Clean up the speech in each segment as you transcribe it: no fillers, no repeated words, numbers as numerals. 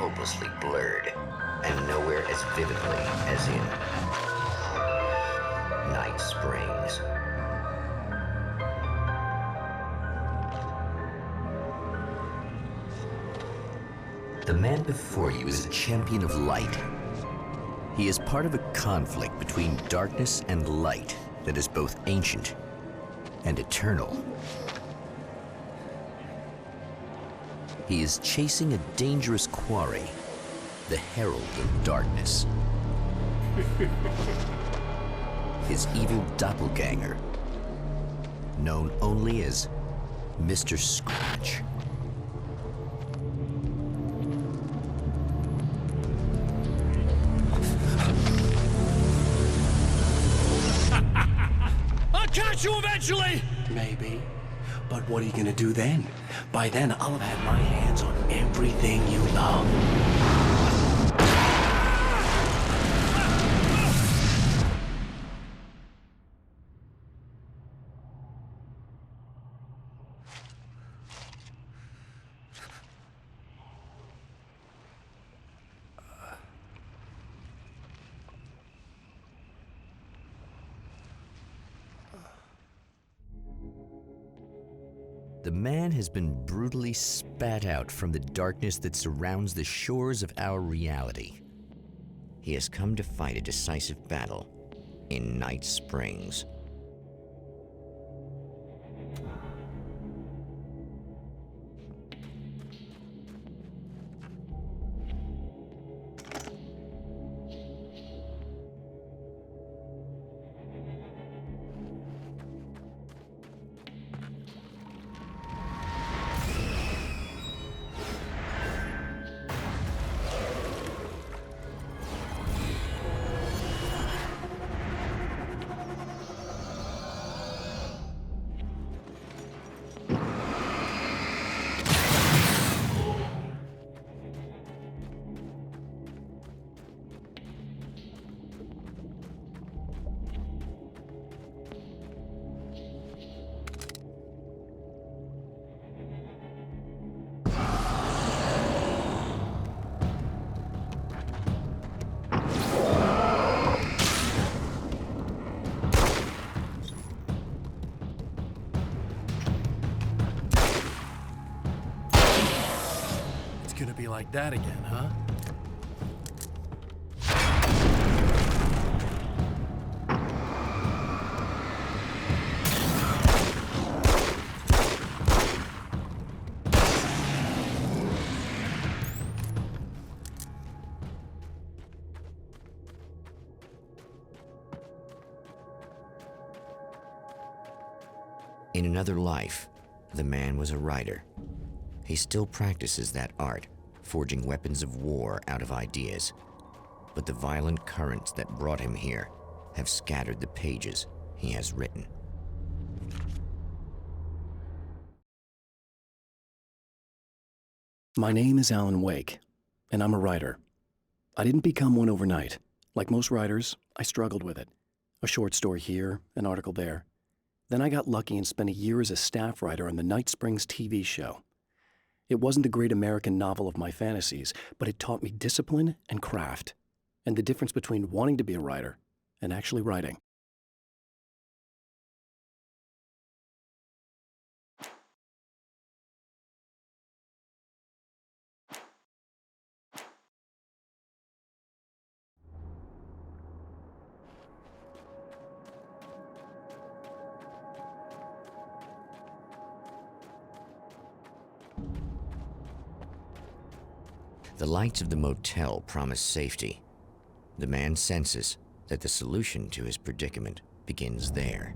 hopelessly blurred, and nowhere as vividly as in Night Springs. The man before you is a champion of light. He is part of a conflict between darkness and light that is both ancient and eternal. He is chasing a dangerous quarry, the Herald of Darkness. His evil doppelganger, known only as Mr. Scratch. I'll catch you eventually! Maybe. But what are you gonna do then? By then, I'll have had my hands on everything you love. The man has been brutally spat out from the darkness that surrounds the shores of our reality. He has come to fight a decisive battle in Night Springs. Gonna be like that again, huh? In another life, the man was a writer. He still practices that art, forging weapons of war out of ideas. But the violent currents that brought him here have scattered the pages he has written. My name is Alan Wake, and I'm a writer. I didn't become one overnight. Like most writers, I struggled with it. A short story here, an article there. Then I got lucky and spent a year as a staff writer on the Night Springs TV show. It wasn't the great American novel of my fantasies, but it taught me discipline and craft, and the difference between wanting to be a writer and actually writing. The lights of the motel promise safety. The man senses that the solution to his predicament begins there.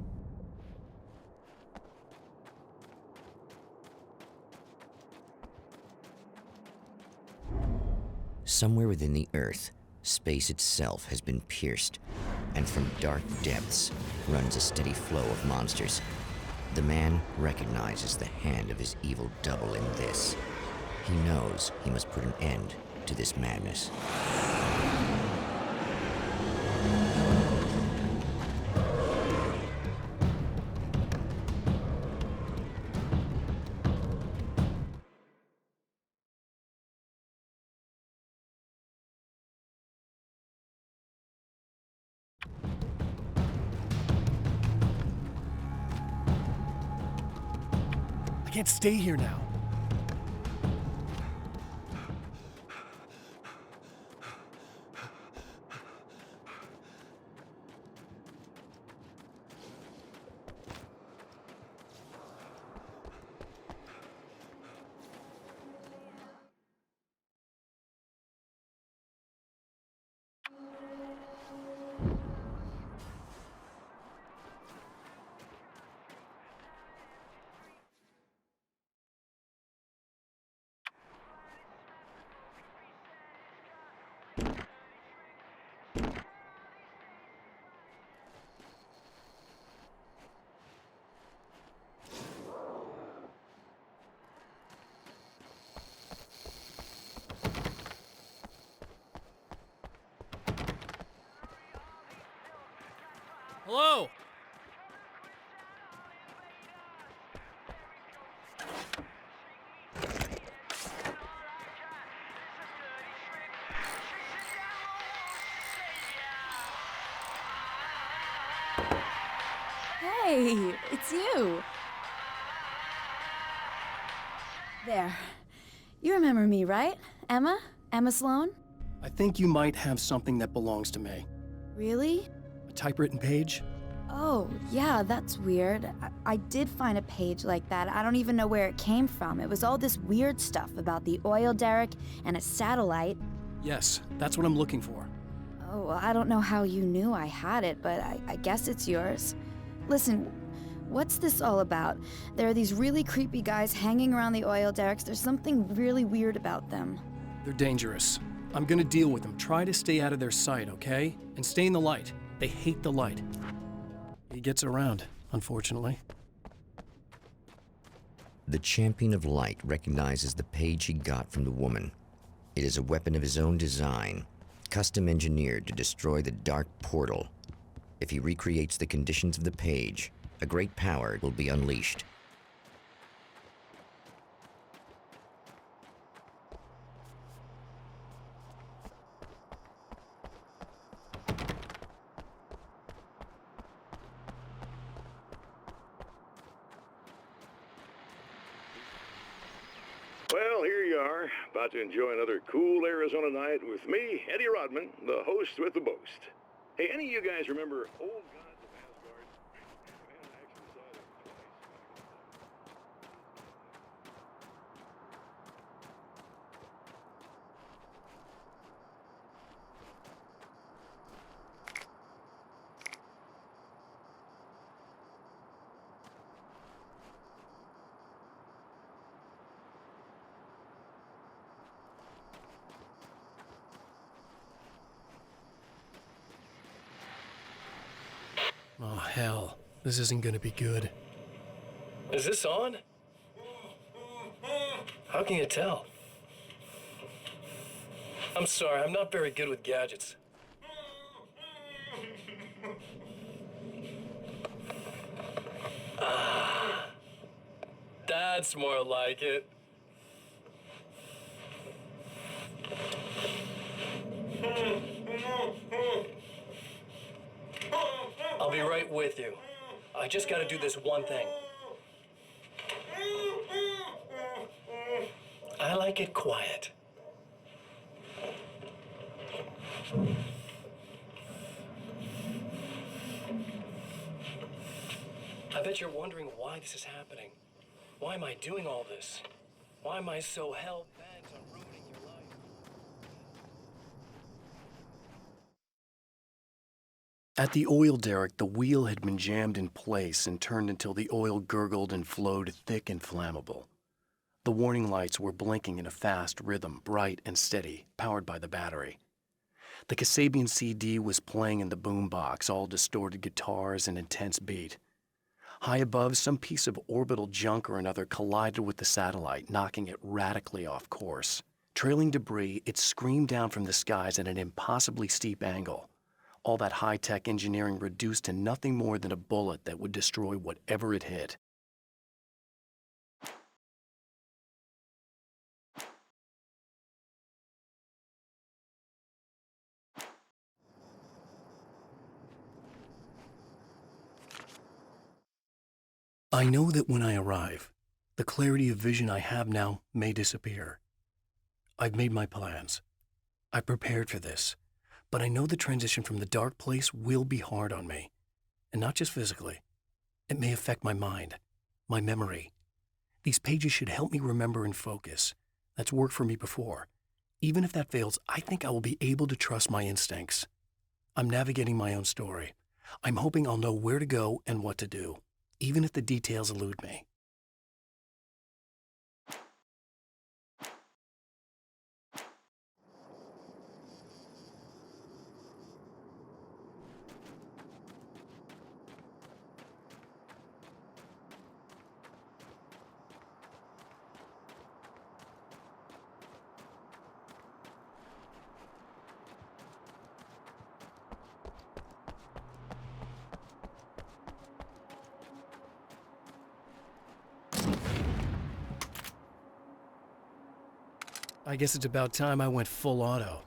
Somewhere within the earth, space itself has been pierced, and from dark depths runs a steady flow of monsters. The man recognizes the hand of his evil double in this. He knows he must put an end to this madness. can't stay here now. Hello? Hey, it's you. There. You remember me, right? Emma? Emma Sloan? I think you might have something that belongs to me. Really? A typewritten page? Oh, yeah, that's weird. I did find a page like that. I don't even know where it came from. It was all this weird stuff about the oil derrick and a satellite. Yes, that's what I'm looking for. Oh, I don't know how you knew I had it, but I guess it's yours. Listen, what's this all about? There are these really creepy guys hanging around the oil derricks. There's something really weird about them. They're dangerous. I'm gonna deal with them. Try to stay out of their sight, okay? And stay in the light. They hate the light. He gets around, unfortunately. The Champion of Light recognizes the page he got from the woman. It is a weapon of his own design, custom engineered to destroy the dark portal. If he recreates the conditions of the page, a great power will be unleashed. Well, here you are, about to enjoy another cool Arizona night with me, Eddie Rodman, the host with the boast. Hey, any of you guys remember Old Gods of Asgard? Man, I actually saw them twice. Oh, hell. This isn't gonna be good. Is this on? How can you tell? I'm sorry, I'm not very good with gadgets. That's more like it. I'll be right with you. I just gotta do this one thing. I like it quiet. I bet you're wondering why this is happening. Why am I doing all this? Why am I so hell-bent on ruining your life? At the oil derrick, the wheel had been jammed in place and turned until the oil gurgled and flowed thick and flammable. The warning lights were blinking in a fast rhythm, bright and steady, powered by the battery. The Kasabian CD was playing in the boombox, all distorted guitars and intense beat. High above, some piece of orbital junk or another collided with the satellite, knocking it radically off course. Trailing debris, it screamed down from the skies at an impossibly steep angle. All that high-tech engineering reduced to nothing more than a bullet that would destroy whatever it hit. I know that when I arrive, The clarity of vision I have now may disappear. I've made my plans. I prepared for this, but I know the transition from the dark place will be hard on me, and not just physically. It may affect my mind, my memory. These pages should help me remember and focus. That's worked for me before. Even if that fails, I think I will be able to trust my instincts. I'm navigating my own story. I'm hoping I'll know where to go and what to do, even if the details elude me. I guess it's about time I went full auto.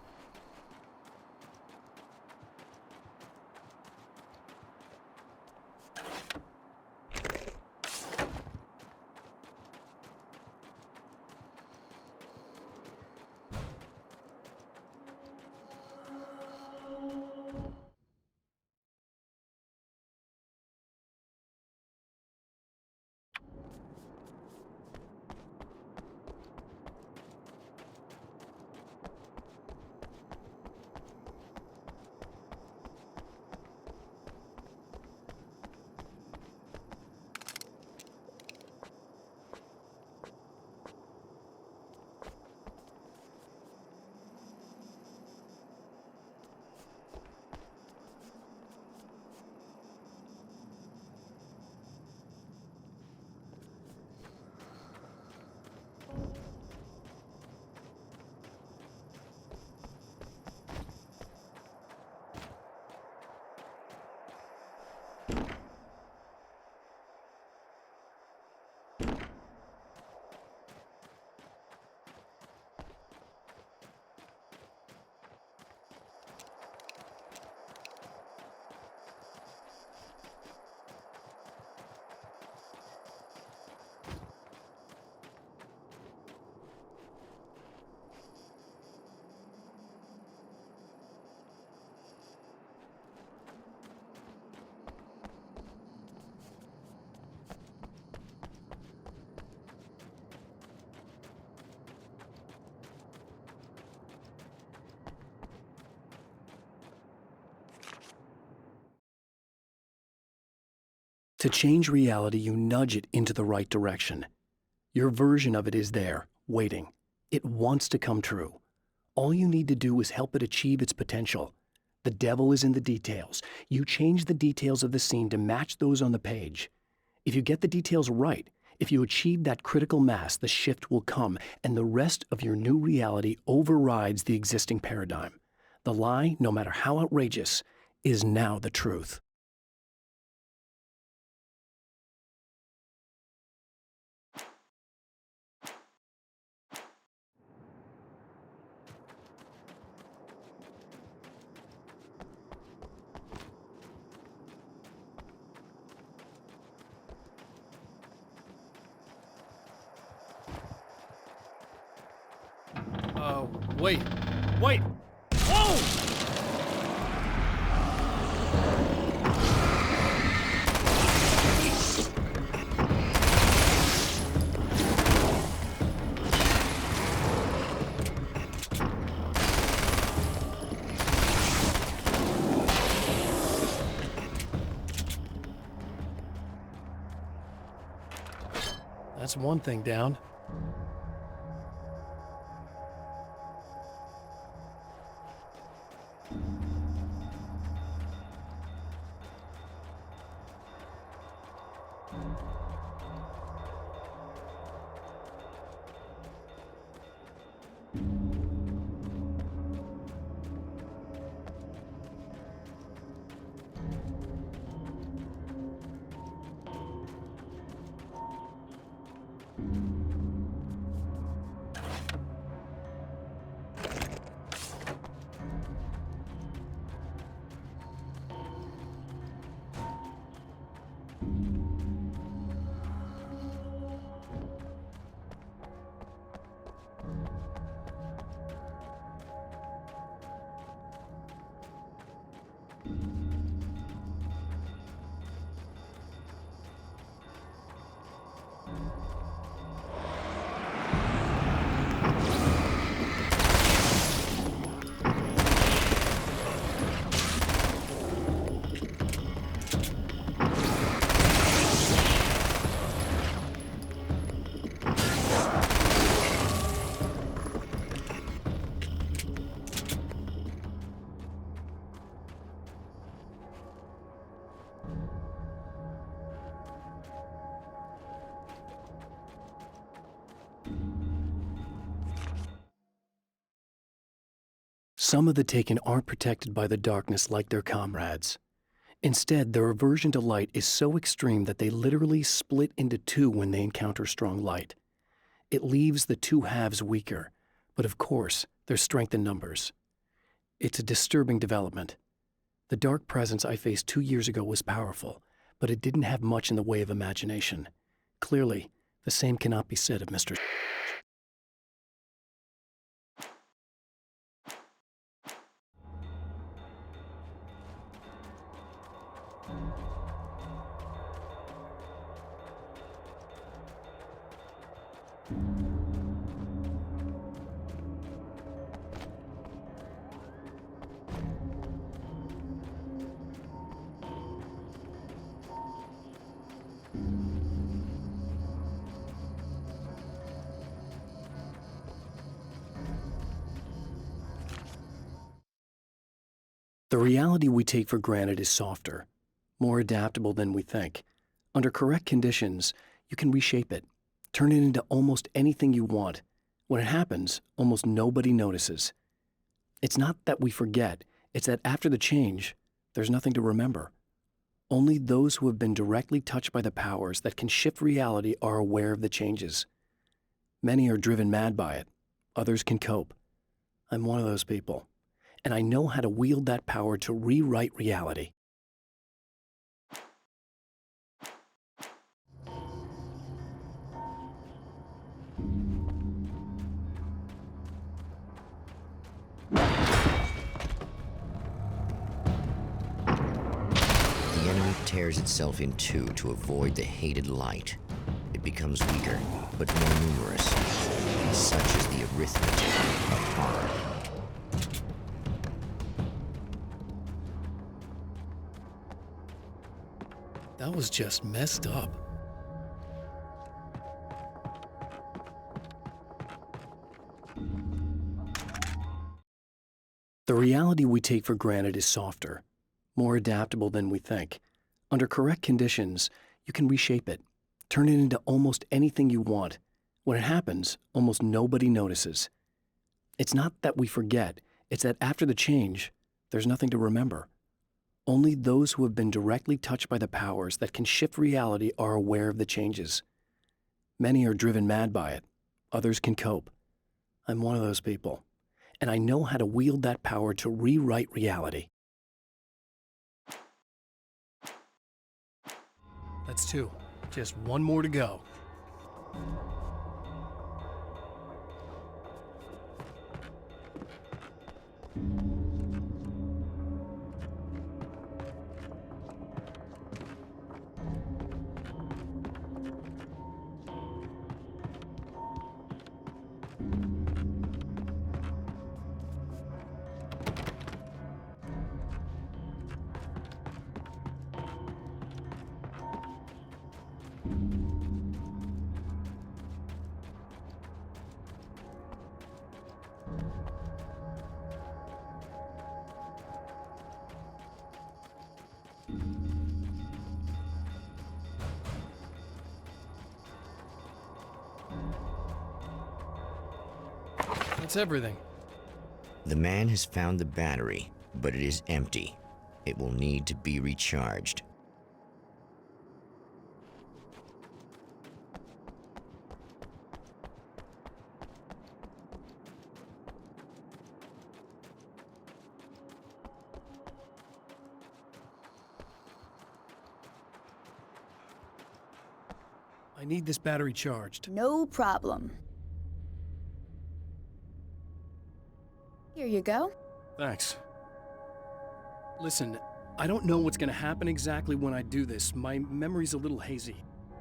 To change reality, you nudge it into the right direction. Your version of it is there, waiting. It wants to come true. All you need to do is help it achieve its potential. The devil is in the details. You change the details of the scene to match those on the page. If you get the details right, if you achieve that critical mass, the shift will come, and the rest of your new reality overrides the existing paradigm. The lie, no matter how outrageous, is now the truth. Wait! Wait! Whoa! That's one thing down. Some of the Taken aren't protected by the darkness like their comrades. Instead, their aversion to light is so extreme that they literally split into two when they encounter strong light. It leaves the two halves weaker, but of course, there's strength in numbers. It's a disturbing development. The dark presence I faced 2 years ago was powerful, but it didn't have much in the way of imagination. Clearly, the same cannot be said of Mr. The reality we take for granted is softer, more adaptable than we think. Under correct conditions, you can reshape it, turn it into almost anything you want. When it happens, almost nobody notices. It's not that we forget, it's that after the change, there's nothing to remember. Only those who have been directly touched by the powers that can shift reality are aware of the changes. Many are driven mad by it. Others can cope. I'm one of those people. And I know how to wield that power to rewrite reality. The enemy tears itself in two to avoid the hated light. It becomes weaker, but more numerous. Such is the arithmetic of horror. That was just messed up. The reality we take for granted is softer, more adaptable than we think. Under correct conditions, you can reshape it, turn it into almost anything you want. When it happens, almost nobody notices. It's not that we forget, it's that after the change, there's nothing to remember. Only those who have been directly touched by the powers that can shift reality are aware of the changes. Many are driven mad by it. Others can cope. I'm one of those people. And I know how to wield that power to rewrite reality. That's two. Just one more to go. That's everything. The man has found the battery, but it is empty. It will need to be recharged. I need this battery charged. No problem. Here you go. Thanks. Listen, I don't know what's gonna happen exactly when I do this. My memory's a little hazy.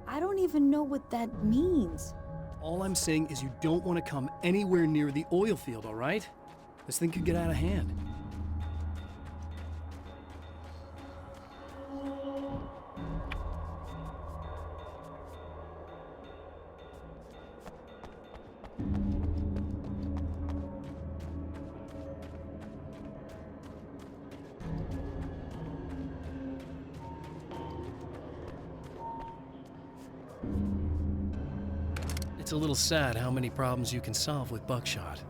I don't even know what that means. All I'm saying is you don't want to come anywhere near the oil field, all right? This thing could get out of hand. It's a little sad how many problems you can solve with buckshot.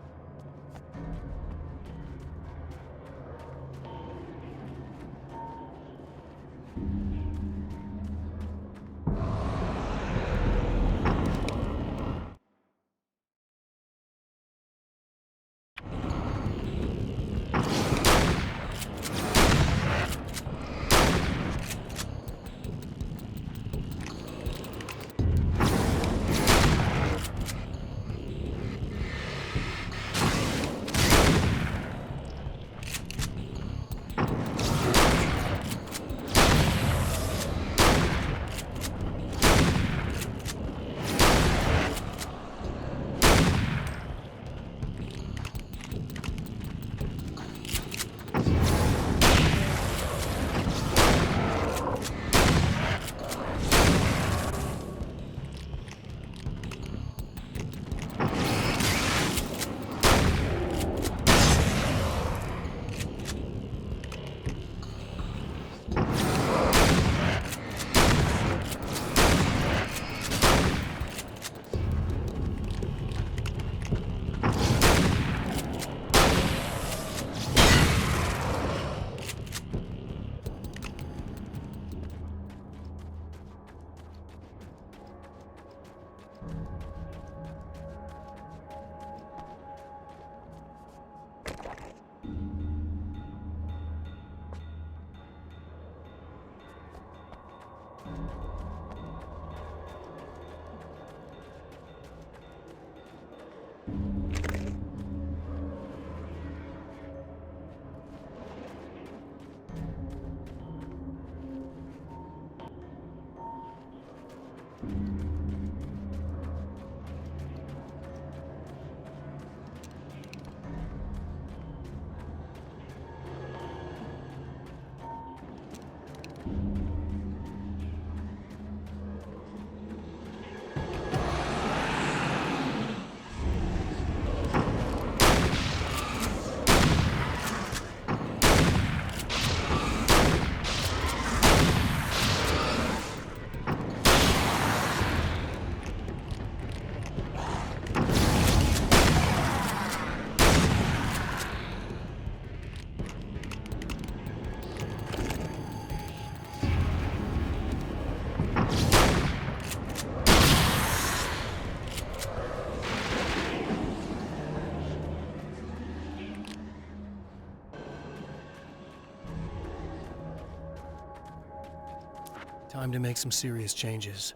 Time to make some serious changes.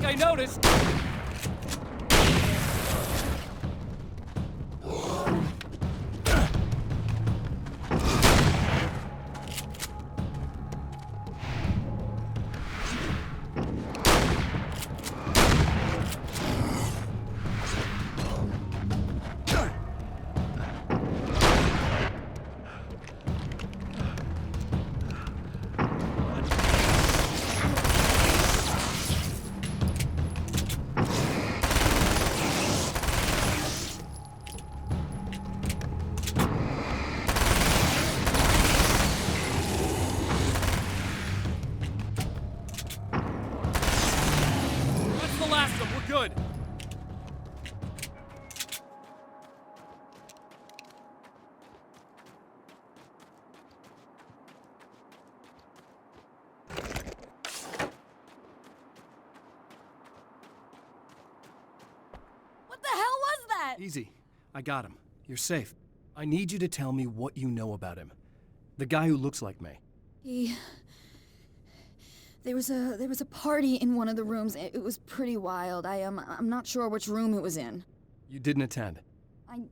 I noticed! Good. What the hell was that? Easy. I got him. You're safe. I need you to tell me what you know about him. The guy who looks like me. There was a party in one of the rooms. It was pretty wild. I'm not sure which room it was in. You didn't attend.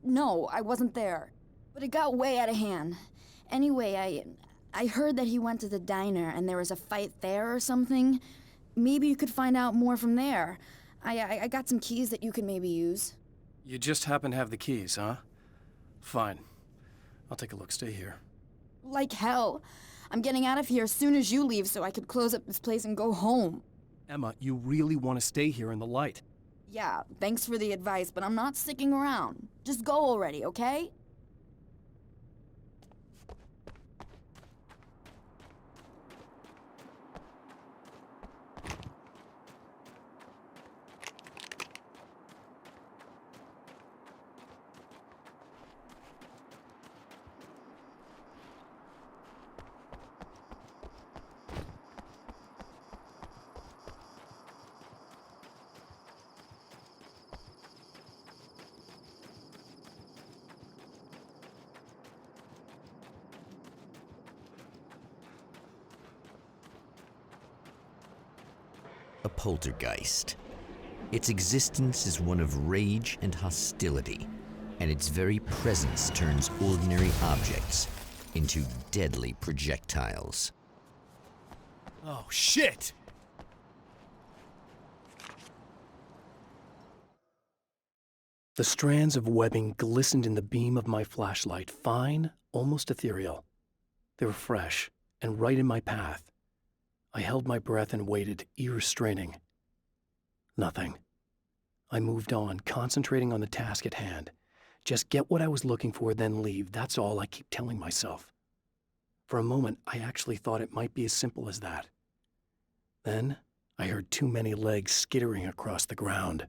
No, I wasn't there. But it got way out of hand. Anyway, I heard that he went to the diner and there was a fight there or something. Maybe you could find out more from there. I got some keys that you could maybe use. You just happen to have the keys, huh? Fine. I'll take a look. Stay here. Like hell. I'm getting out of here as soon as you leave so I could close up this place and go home. Emma, you really want to stay here in the light. Yeah, thanks for the advice, but I'm not sticking around. Just go already, okay? A poltergeist. Its existence is one of rage and hostility, and its very presence turns ordinary objects into deadly projectiles. Oh, shit! The strands of webbing glistened in the beam of my flashlight, fine, almost ethereal. They were fresh and right in my path. I held my breath and waited, ears straining. Nothing. I moved on, concentrating on the task at hand. Just get what I was looking for, then leave. That's all I keep telling myself. For a moment, I actually thought it might be as simple as that. Then, I heard too many legs skittering across the ground.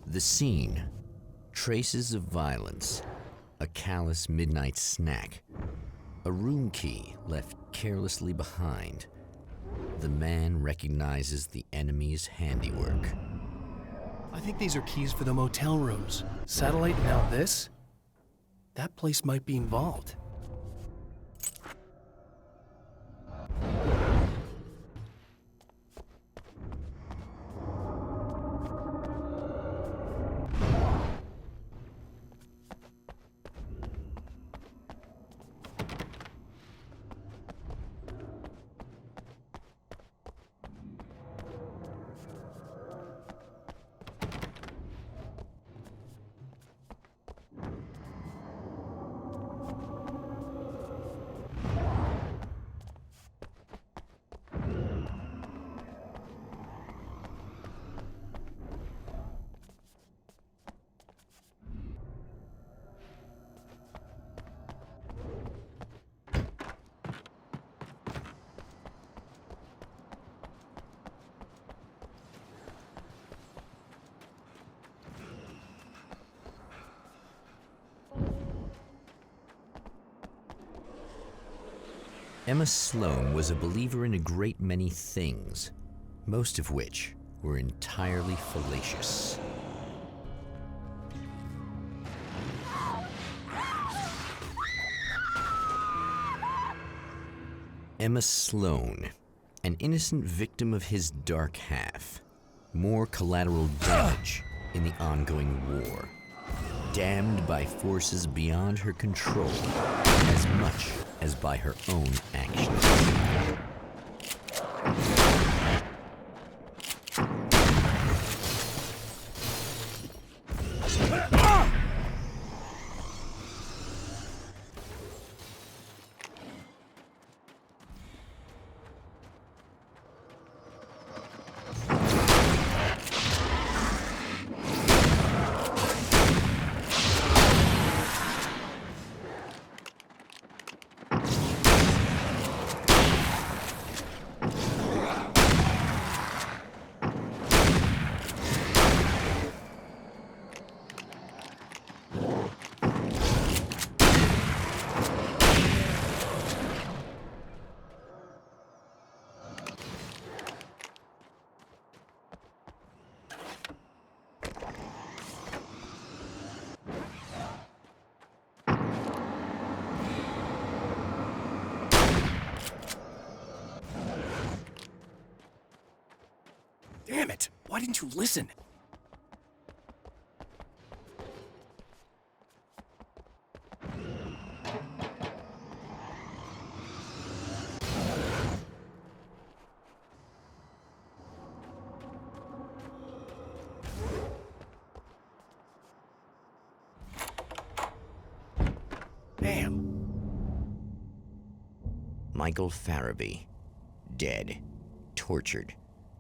The scene. Traces of violence. A callous midnight snack. A room key left carelessly behind. The man recognizes the enemy's handiwork. I think these are keys for the motel rooms. Satellite and now this? That place might be involved. Emma Sloan was a believer in a great many things, most of which were entirely fallacious. Emma Sloan, an innocent victim of his dark half. More collateral damage in the ongoing war. Damned by forces beyond her control as much as by her own actions. Damn it! Why didn't you listen? Damn. Michael Farabee, dead, tortured,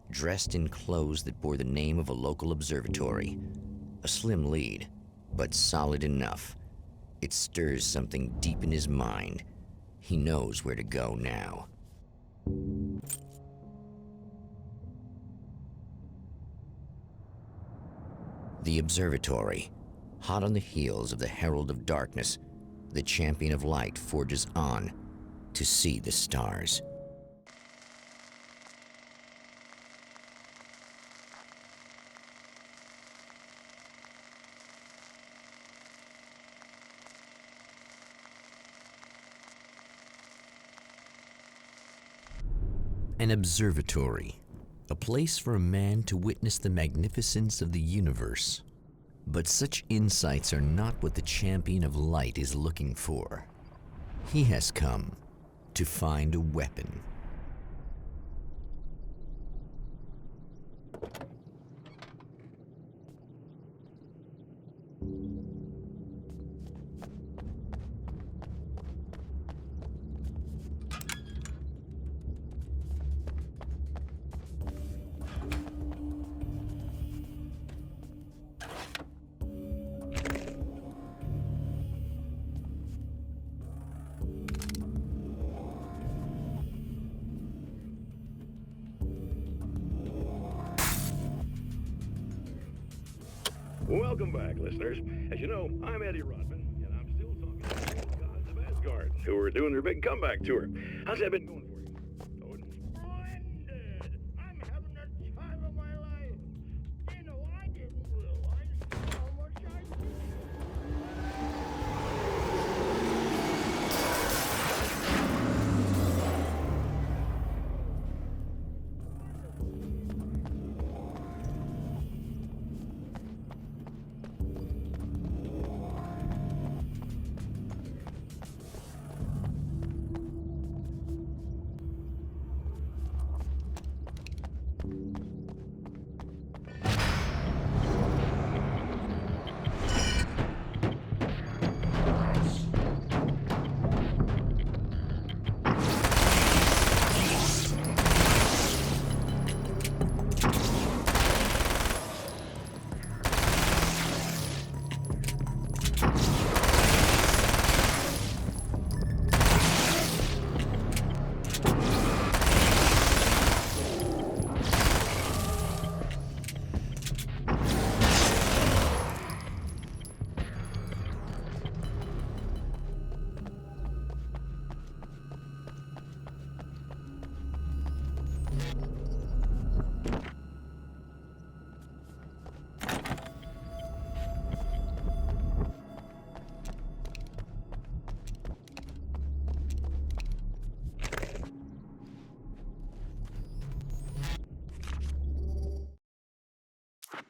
dressed in clothes that bore the name of a local observatory. A slim lead, but solid enough. It stirs something deep in his mind. He knows where to go now. The observatory, hot on the heels of the Herald of Darkness, the champion of light forges on to see the stars. An observatory, a place for a man to witness the magnificence of the universe. But such insights are not what the champion of light is looking for. He has come to find a weapon. Welcome back, listeners. As you know, I'm Eddie Rodman, and I'm still talking to the old gods of Asgard, who are doing their big comeback tour. How's that been going for you? Splendid! I'm having the time of my life. You know, I didn't realize how much I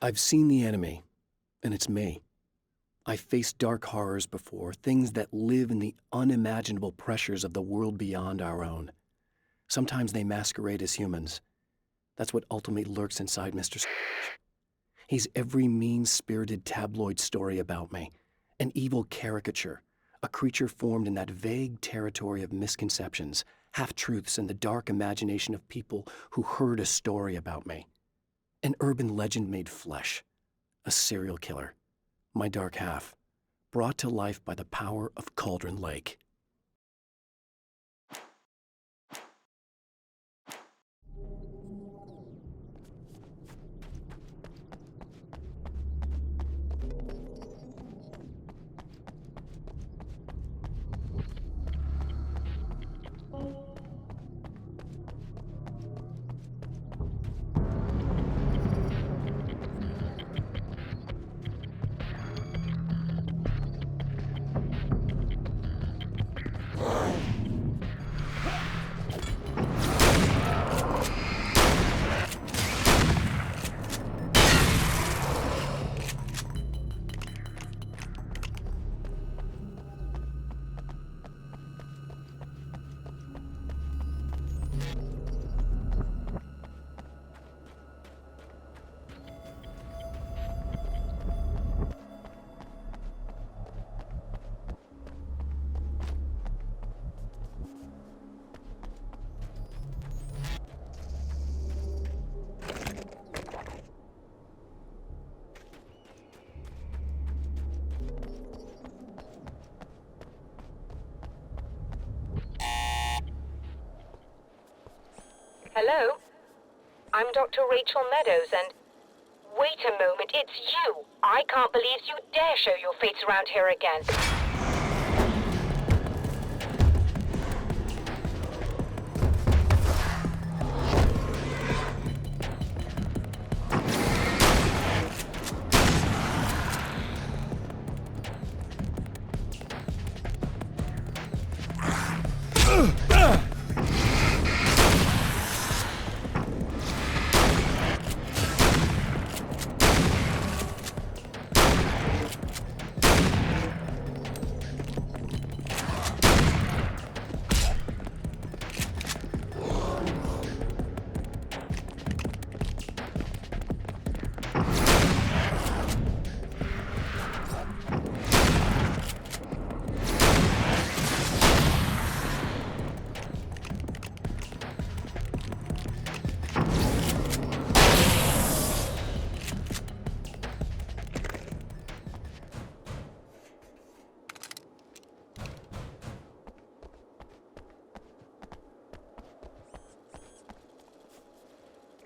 I've seen the enemy, and it's me. I've faced dark horrors before, things that live in the unimaginable pressures of the world beyond our own. Sometimes they masquerade as humans. That's what ultimately lurks inside Mr. Scrooge. He's every mean-spirited tabloid story about me, an evil caricature, a creature formed in that vague territory of misconceptions, half-truths, and the dark imagination of people who heard a story about me. An urban legend made flesh, a serial killer, my dark half, brought to life by the power of Cauldron Lake. Hello? I'm Dr. Rachel Meadows, and... Wait a moment, it's you! I can't believe you dare show your face around here again.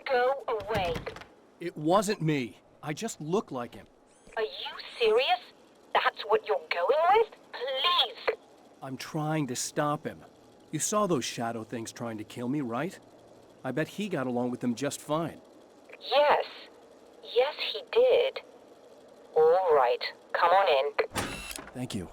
Go away. It wasn't me. I just look like him. Are you serious? That's what you're going with? Please! I'm trying to stop him. You saw those shadow things trying to kill me, right? I bet he got along with them just fine. Yes. Yes, he did. All right. Come on in. Thank you.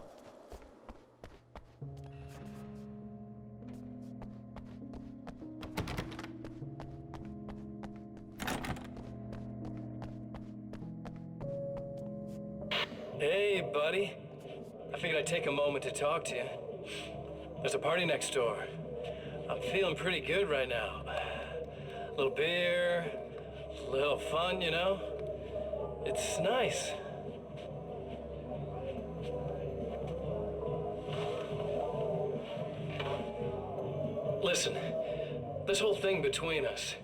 Hey, buddy. I figured I'd take a moment to talk to you. There's a party next door. I'm feeling pretty good right now. A little beer, a little fun, you know? It's nice. Listen, this whole thing between us,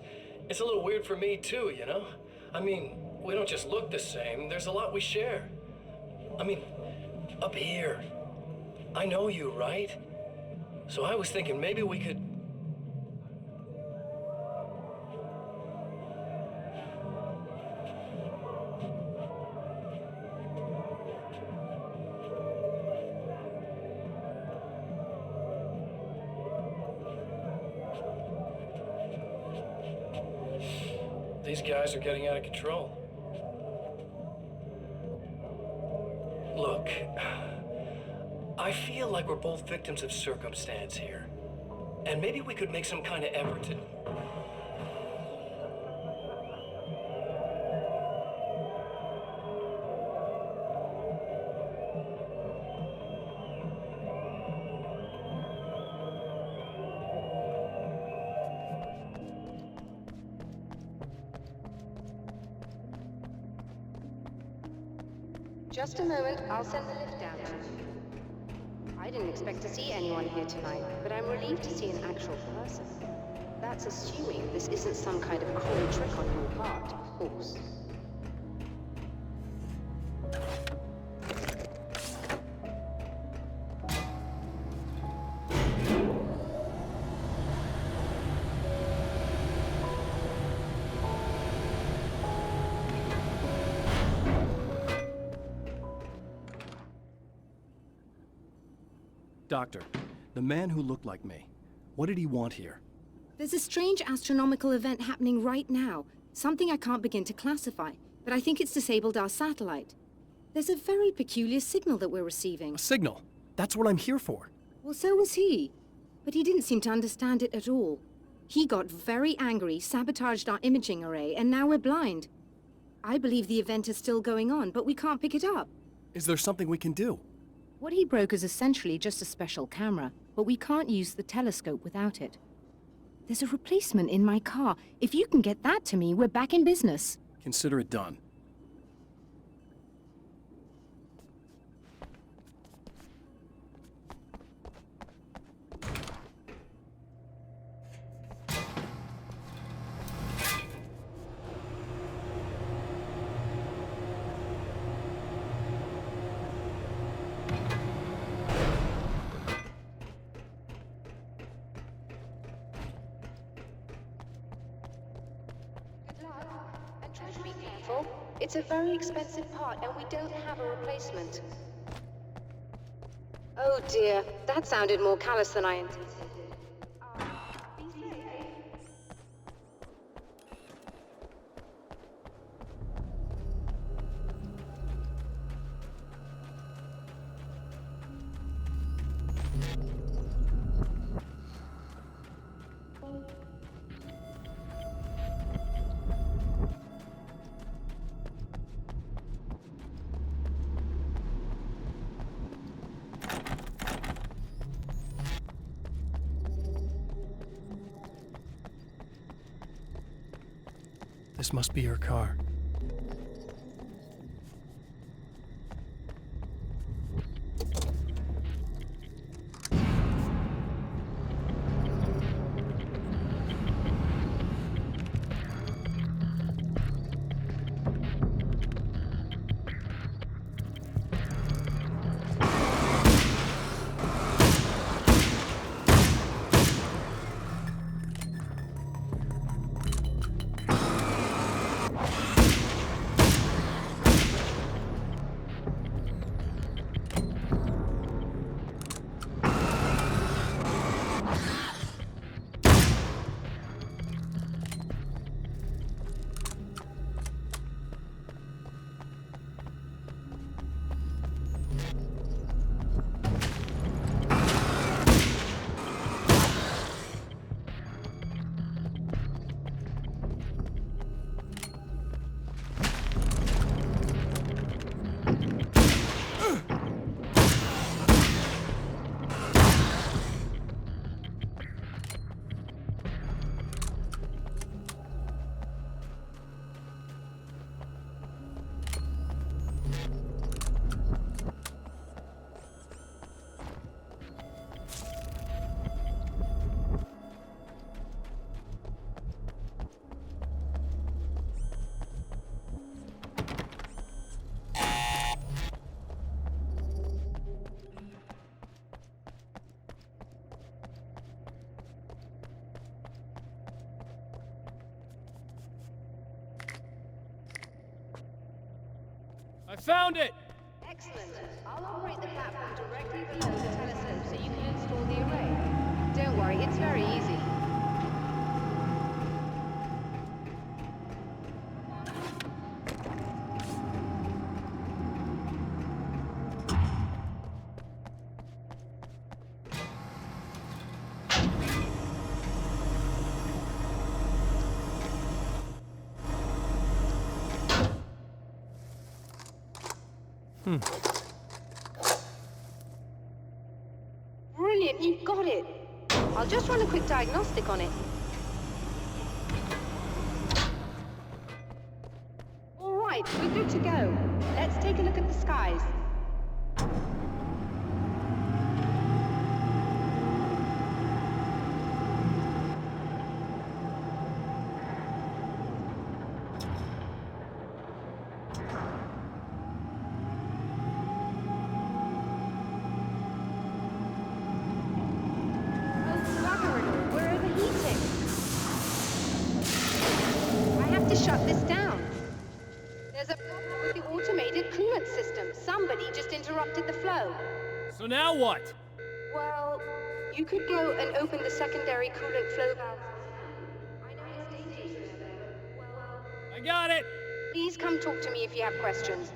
it's a little weird for me too, you know? I mean, we don't just look the same, there's a lot we share. I mean, up here. I know you, right? So I was thinking maybe we could... These guys are getting out of control. Look, I feel like we're both victims of circumstance here. And maybe we could make some kind of effort to... Just a moment, I'll send the lift down to you. I didn't expect to see anyone here tonight, but I'm relieved to see an actual person. That's assuming this isn't some kind of cruel trick on your part, of course. Doctor, the man who looked like me, what did he want here? There's a strange astronomical event happening right now. Something I can't begin to classify, but I think it's disabled our satellite. There's a very peculiar signal that we're receiving. A signal? That's what I'm here for. Well, so was he. But he didn't seem to understand it at all. He got very angry, sabotaged our imaging array, and now we're blind. I believe the event is still going on, but we can't pick it up. Is there something we can do? What he broke is essentially just a special camera, but we can't use the telescope without it. There's a replacement in my car. If you can get that to me, we're back in business. Consider it done. And try to be careful. It's a very expensive part, and we don't have a replacement. Oh dear, that sounded more callous than I anticipated. Be safe. This must be her car. I found it! Excellent. I'll operate the platform directly below the telescope so you can install the array. Don't worry, it's very easy. Brilliant, you've got it. I'll just run a quick diagnostic on it. All right, Right, we're good to go. Let's take a look at the skies. Shut this down. There's a problem with the automated coolant system. Somebody just interrupted the flow. So now what? Well, you could go and open the secondary coolant flow valve. I know it's dangerous there, but, well... I got it! Please come talk to me if you have questions.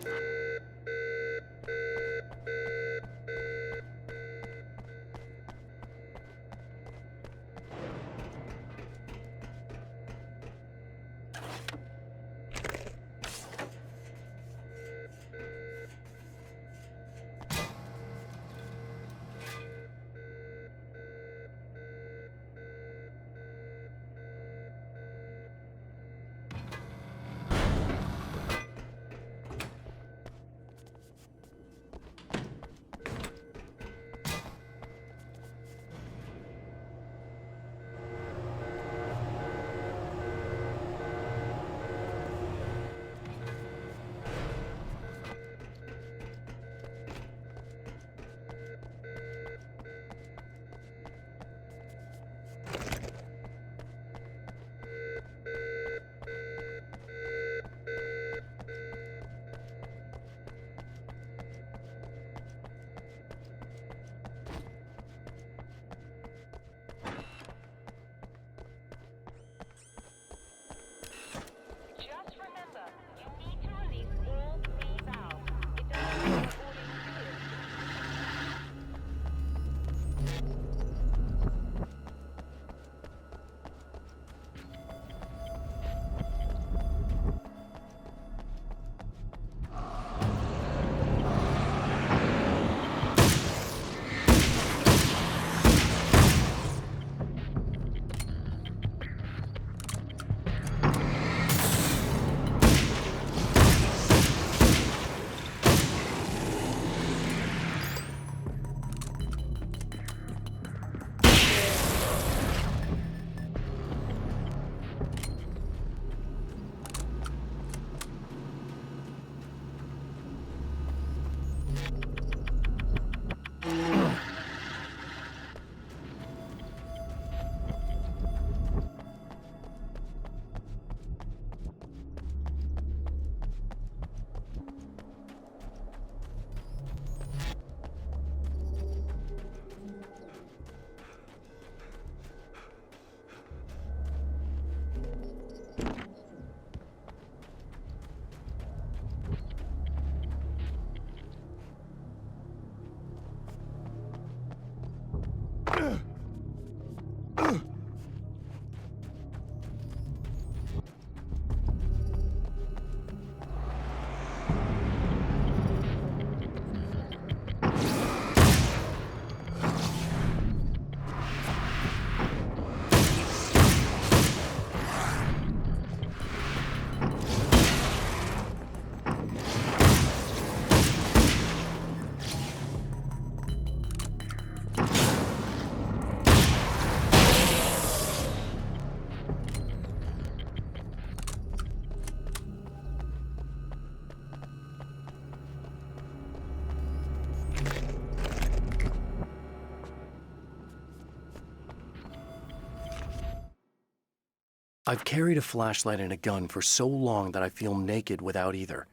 I've carried a flashlight and a gun for so long that I feel naked without either.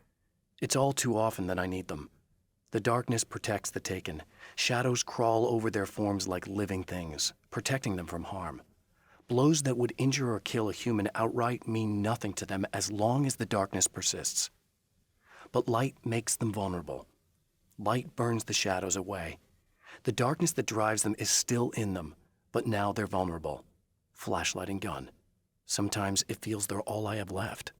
It's all too often that I need them. The darkness protects the taken. Shadows crawl over their forms like living things, protecting them from harm. Blows that would injure or kill a human outright mean nothing to them as long as the darkness persists. But light makes them vulnerable. Light burns the shadows away. The darkness that drives them is still in them, but now they're vulnerable. Flashlight and gun. Sometimes it feels they're all I have left.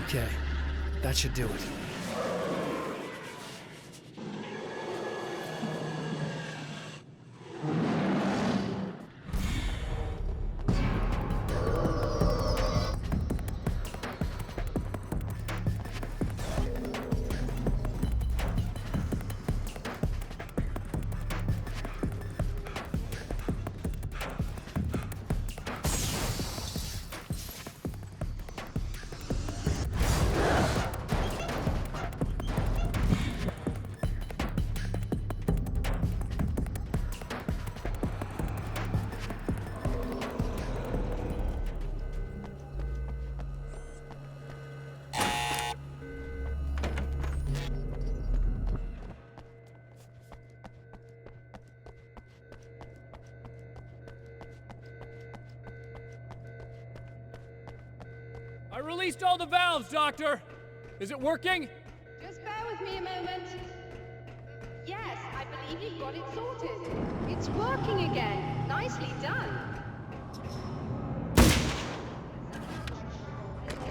Okay, that should do it. released all the valves, Doctor! Is it working? Just bear with me a moment. Yes, I believe you've got it sorted. It's working again. Nicely done.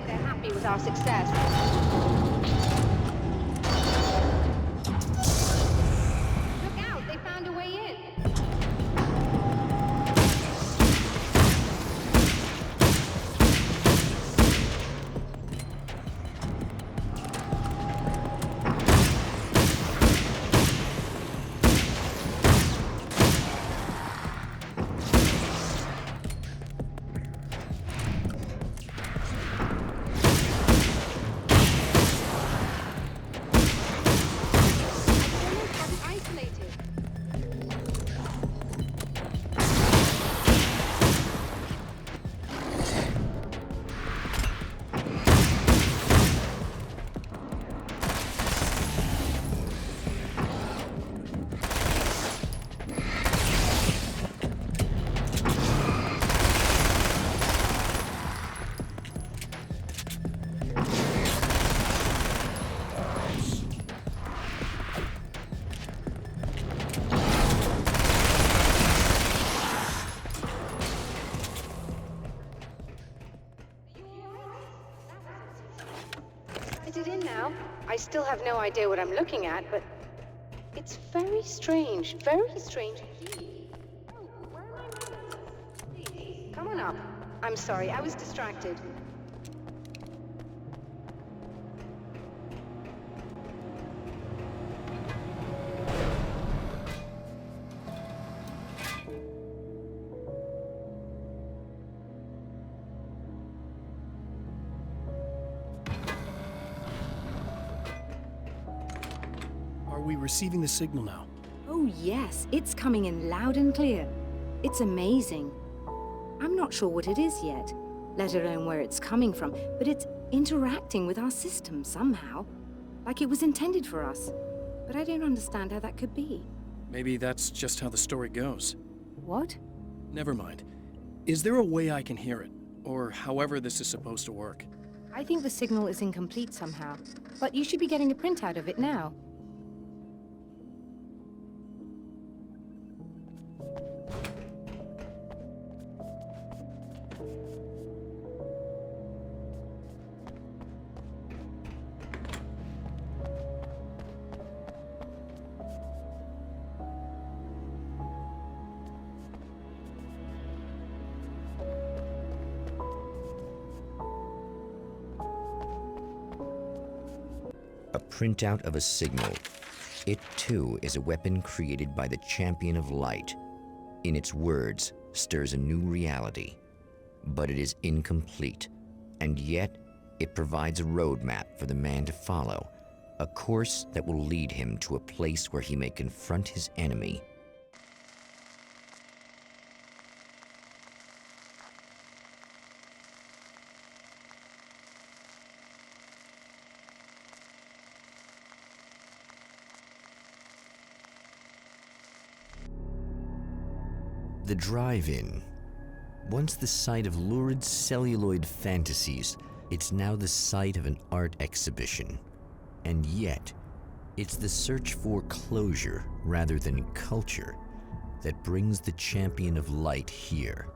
They're happy with our success. Look out, they found a way in. I still have no idea what I'm looking at, but it's very strange indeed. Oh, where are my manners? Please, come on up. I'm sorry, I was distracted. Are we receiving the signal now? Oh yes, it's coming in loud and clear. It's amazing. I'm not sure what it is yet, let alone where it's coming from, but it's interacting with our system somehow, like it was intended for us. But I don't understand how that could be. Maybe that's just how the story goes. What? Never mind. Is there a way I can hear it? Or however this is supposed to work? I think the signal is incomplete somehow, but you should be getting a printout of it now. A printout of a signal. It too is a weapon created by the Champion of Light. In its words, stirs a new reality. But it is incomplete, and yet it provides a roadmap for the man to follow, a course that will lead him to a place where he may confront his enemy. The drive-in. Once the site of lurid celluloid fantasies, it's now the site of an art exhibition. And yet, it's the search for closure rather than culture that brings the Champion of Light here.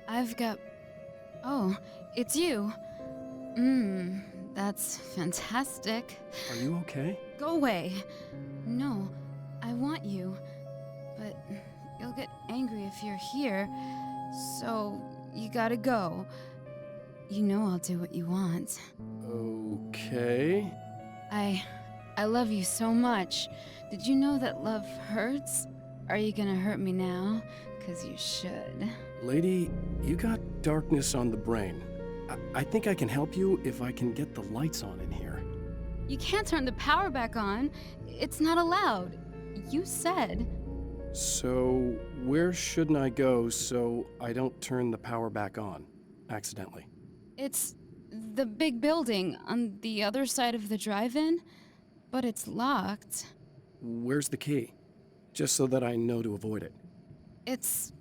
I've got... Oh, it's you. That's fantastic. Are you okay? Go away. No, I want you. But you'll get angry if you're here. So, you gotta go. You know I'll do what you want. Okay. I love you so much. Did you know that love hurts? Are you gonna hurt me now? 'Cause you should. Lady, you got darkness on the brain. I think I can help you if I can get the lights on in here. You can't turn the power back on. It's not allowed. You said. So, where shouldn't I go so I don't turn the power back on? accidentally? It's the big building on the other side of the drive-in, but it's locked. Where's the key? Just so that I know to avoid it. It's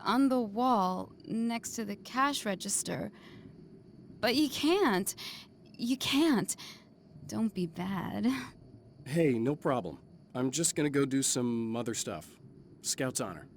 on the wall next to the cash register. But you can't. You can't. Don't be bad. Hey, no problem. I'm just gonna go do some other stuff. Scout's honor.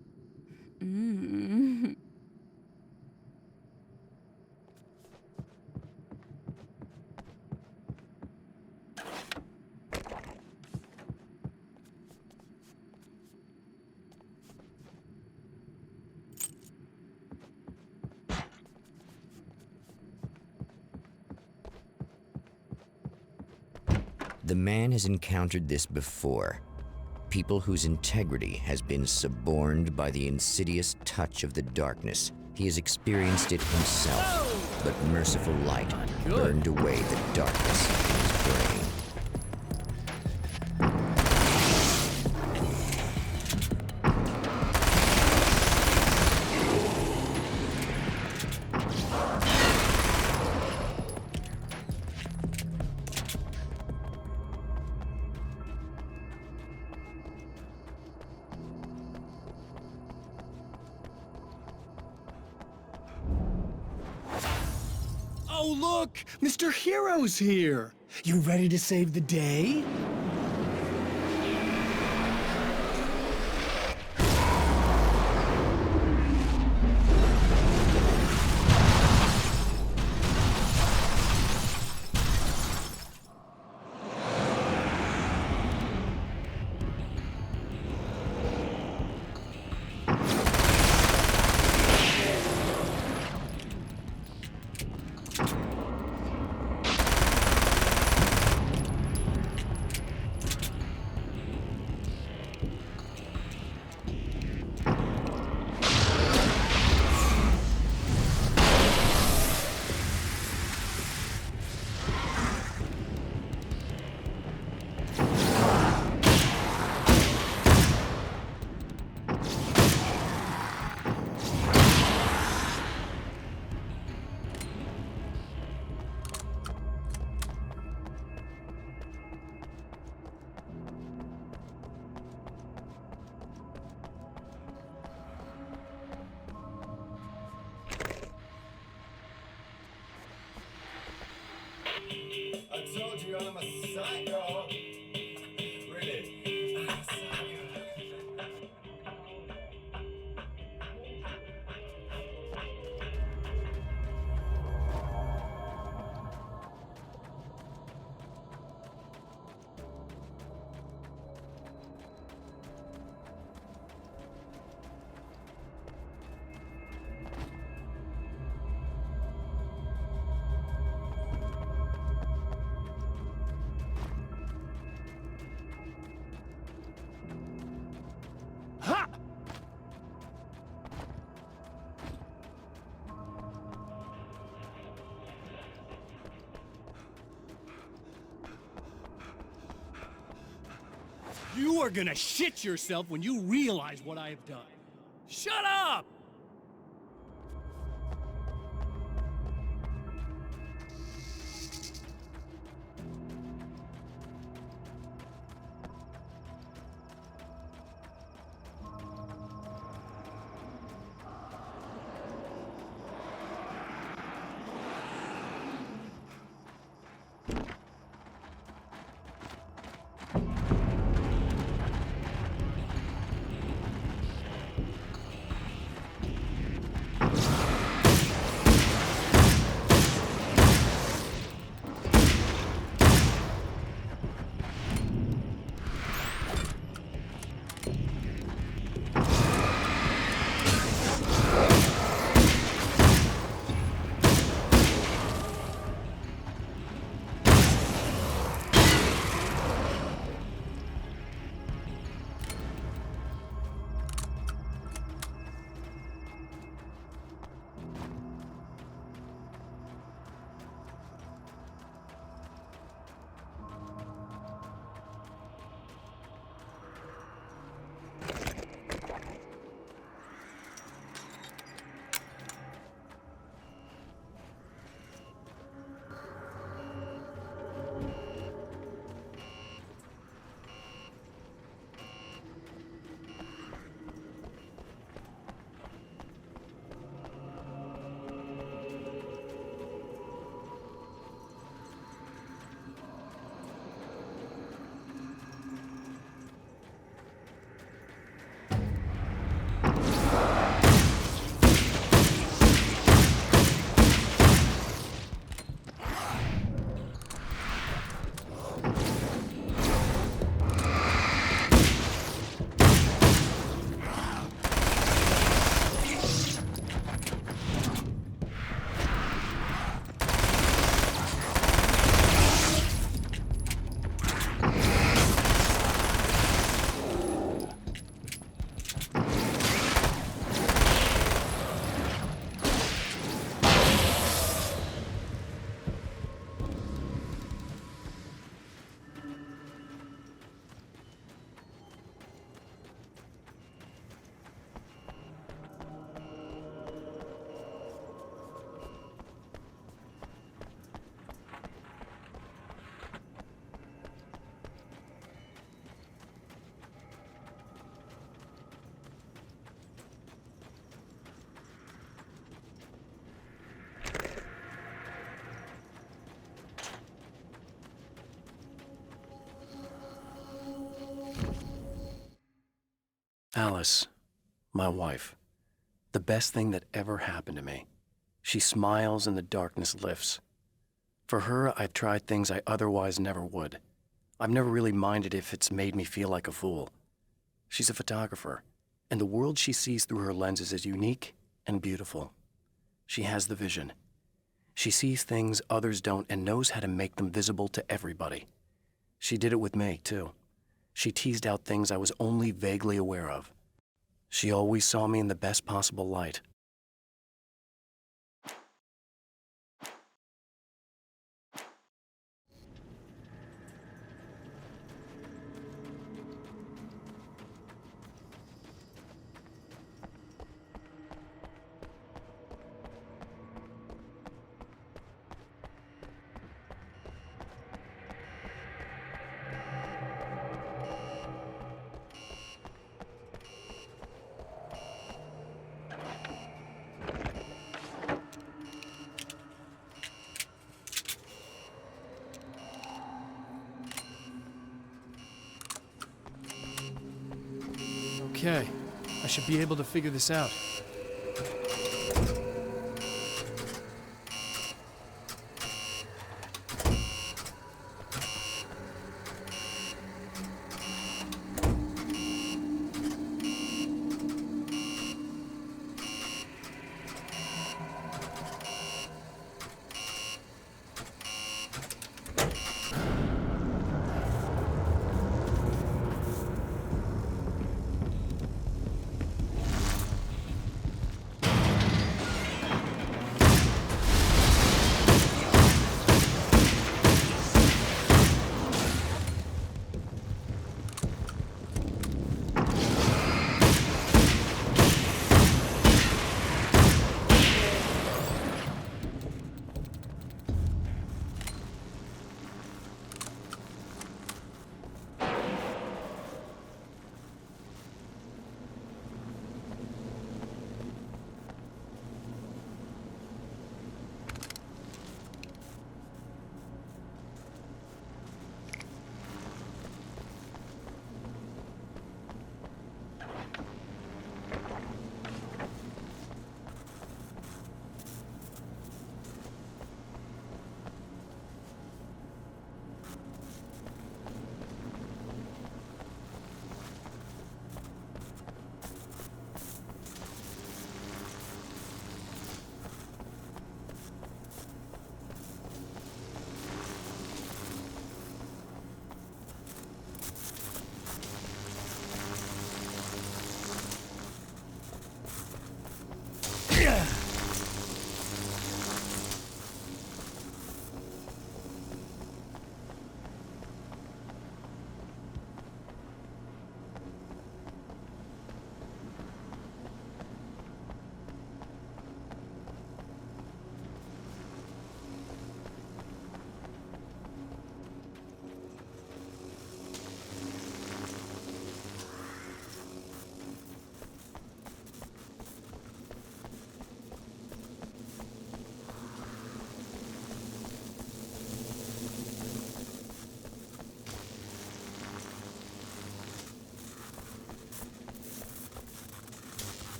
The man has encountered this before. People whose integrity has been suborned by the insidious touch of the darkness. He has experienced it himself, but merciful light burned away the darkness in his brain. Oh, look! Mr. Hero's here! You ready to save the day? I told you I'm a psycho. Really? I'm a psycho. Ha! You are gonna shit yourself when you realize what I have done. Shut up! Alice, my wife. The best thing that ever happened to me. She smiles and the darkness lifts. For her, I've tried things I otherwise never would. I've never really minded if it's made me feel like a fool. She's a photographer, and the world she sees through her lenses is unique and beautiful. She has the vision. She sees things others don't and knows how to make them visible to everybody. She did it with me, too. She teased out things I was only vaguely aware of. She always saw me in the best possible light. Okay, I should be able to figure this out.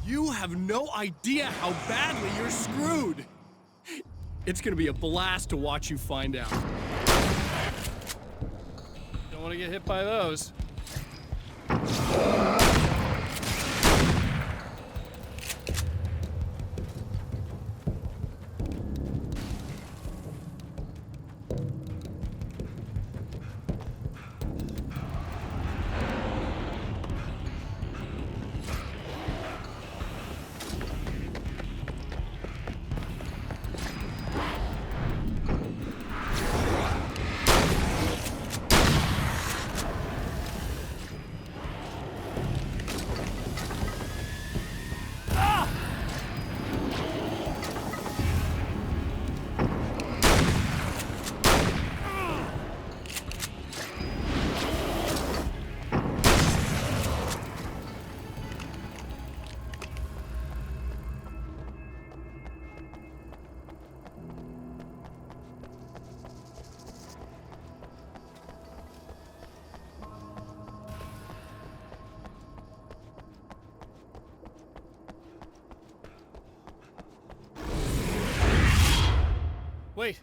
You have no idea how badly you're screwed! It's gonna be a blast to watch you find out. Don't want to get hit by those. Wait.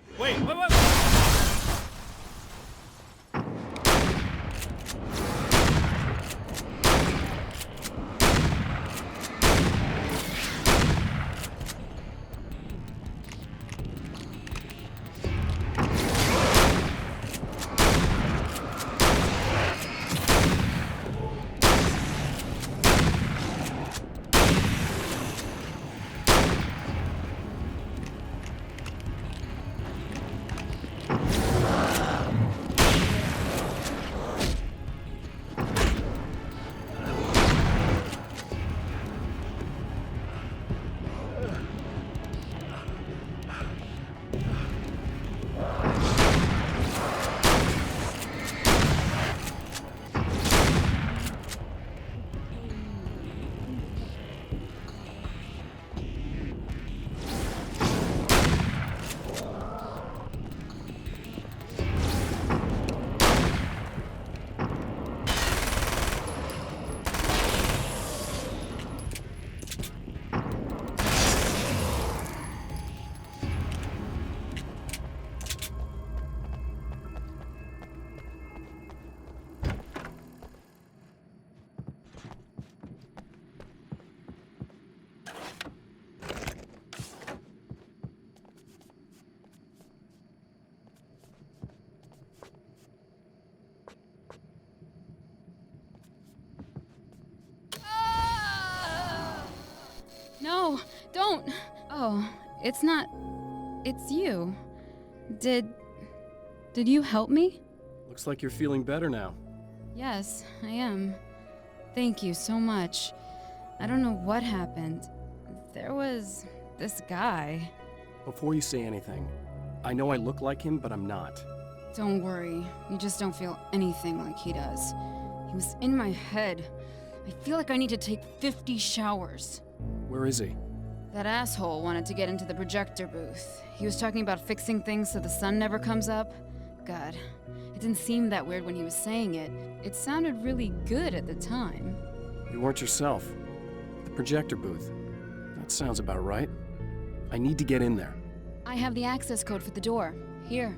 No, don't! Oh, it's not... It's you. Did you help me? Looks like you're feeling better now. Yes, I am. Thank you so much. I don't know what happened. There was this guy. Before you say anything, I know I look like him, but I'm not. Don't worry, you just don't feel anything like he does. He was in my head. I feel like I need to take 50 showers. Where is he? That asshole wanted to get into the projector booth. He was talking about fixing things so the sun never comes up. God, it didn't seem that weird when he was saying it. It sounded really good at the time. You weren't yourself. The projector booth. That sounds about right. I need to get in there. I have the access code for the door. Here.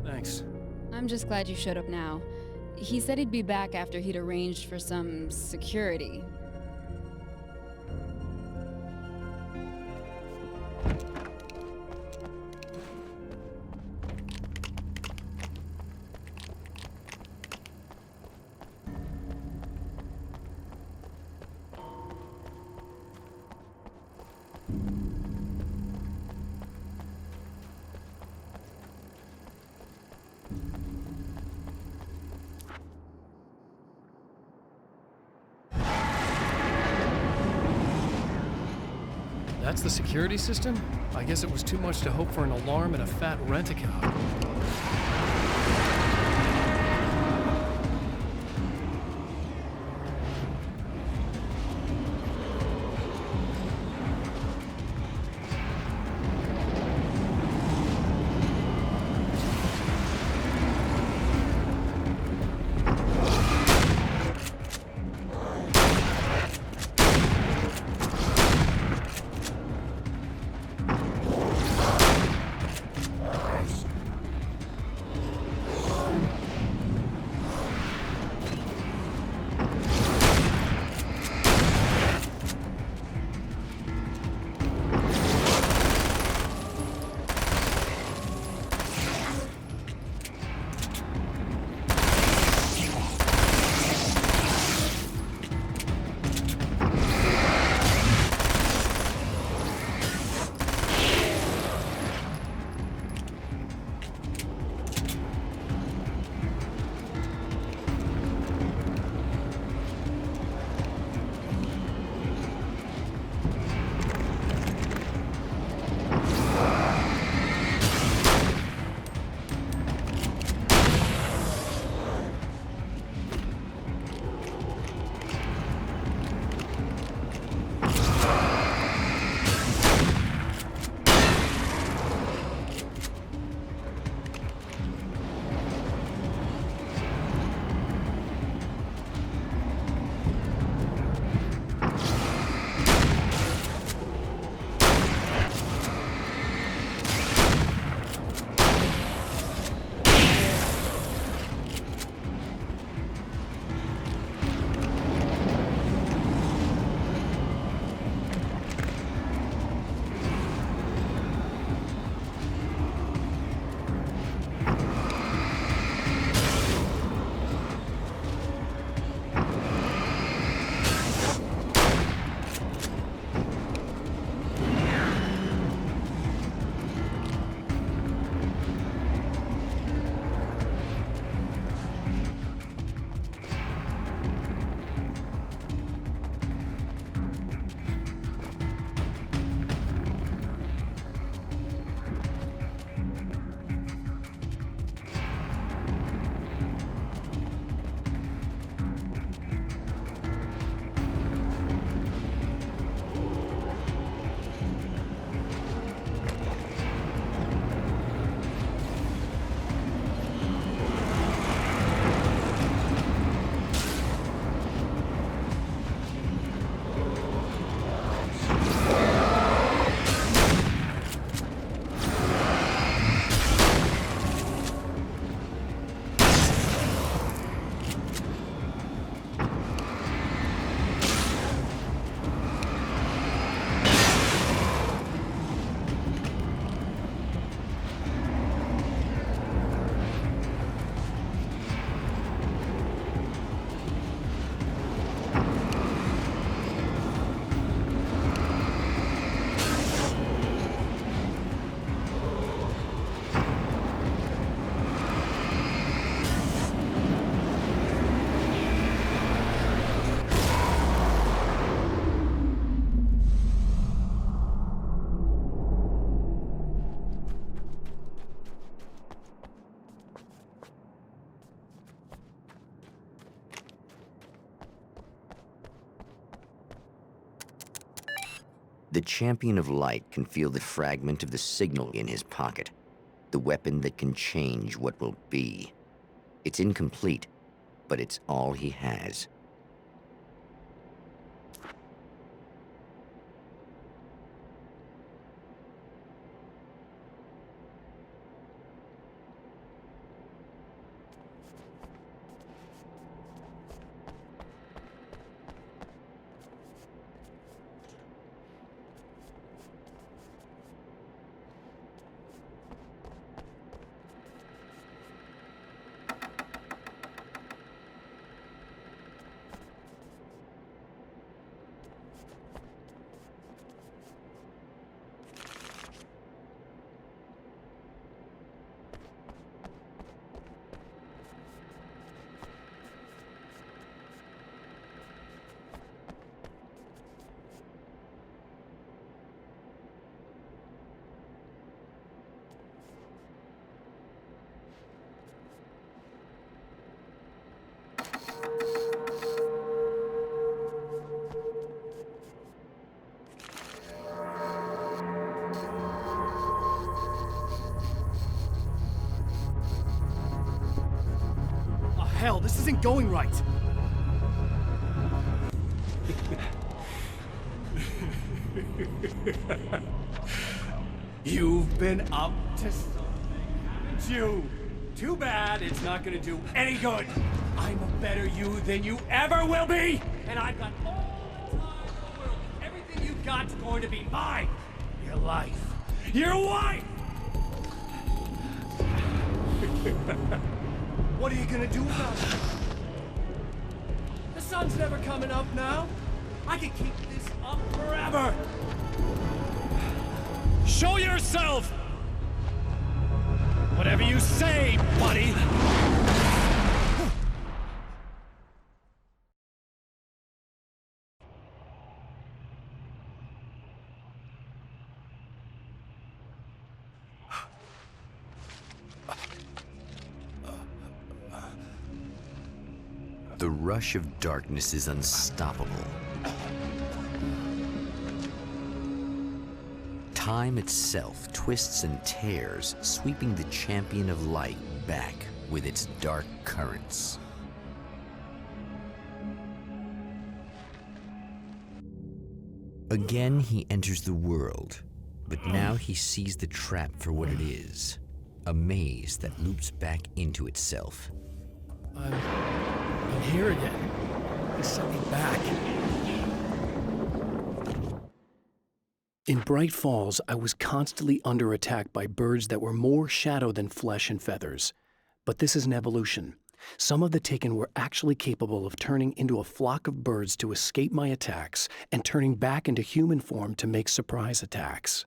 Thanks. I'm just glad you showed up now. He said he'd be back after he'd arranged for some security. That's the security system? I guess it was too much to hope for an alarm and a fat rent-a-cop. The champion of light can feel the fragment of the signal in his pocket, the weapon that can change what will be. It's incomplete, but it's all he has. Hell, this isn't going right. You've been up to something, haven't you? Too bad it's not gonna do any good. I'm a better you than you ever will be! And I've got all the time in the world. Everything you've got's going to be mine. Your life. Your wife! What are you gonna do about it? The sun's never coming up now. I can keep this up forever. Show yourself! Whatever you say, buddy! The rush of darkness is unstoppable. Time itself twists and tears, sweeping the champion of light back with its dark currents. Again, he enters the world, but now he sees the trap for what it is, a maze that loops back into itself. I'm here again. He sent me back. In Bright Falls, I was constantly under attack by birds that were more shadow than flesh and feathers. But this is an evolution. Some of the Taken were actually capable of turning into a flock of birds to escape my attacks and turning back into human form to make surprise attacks.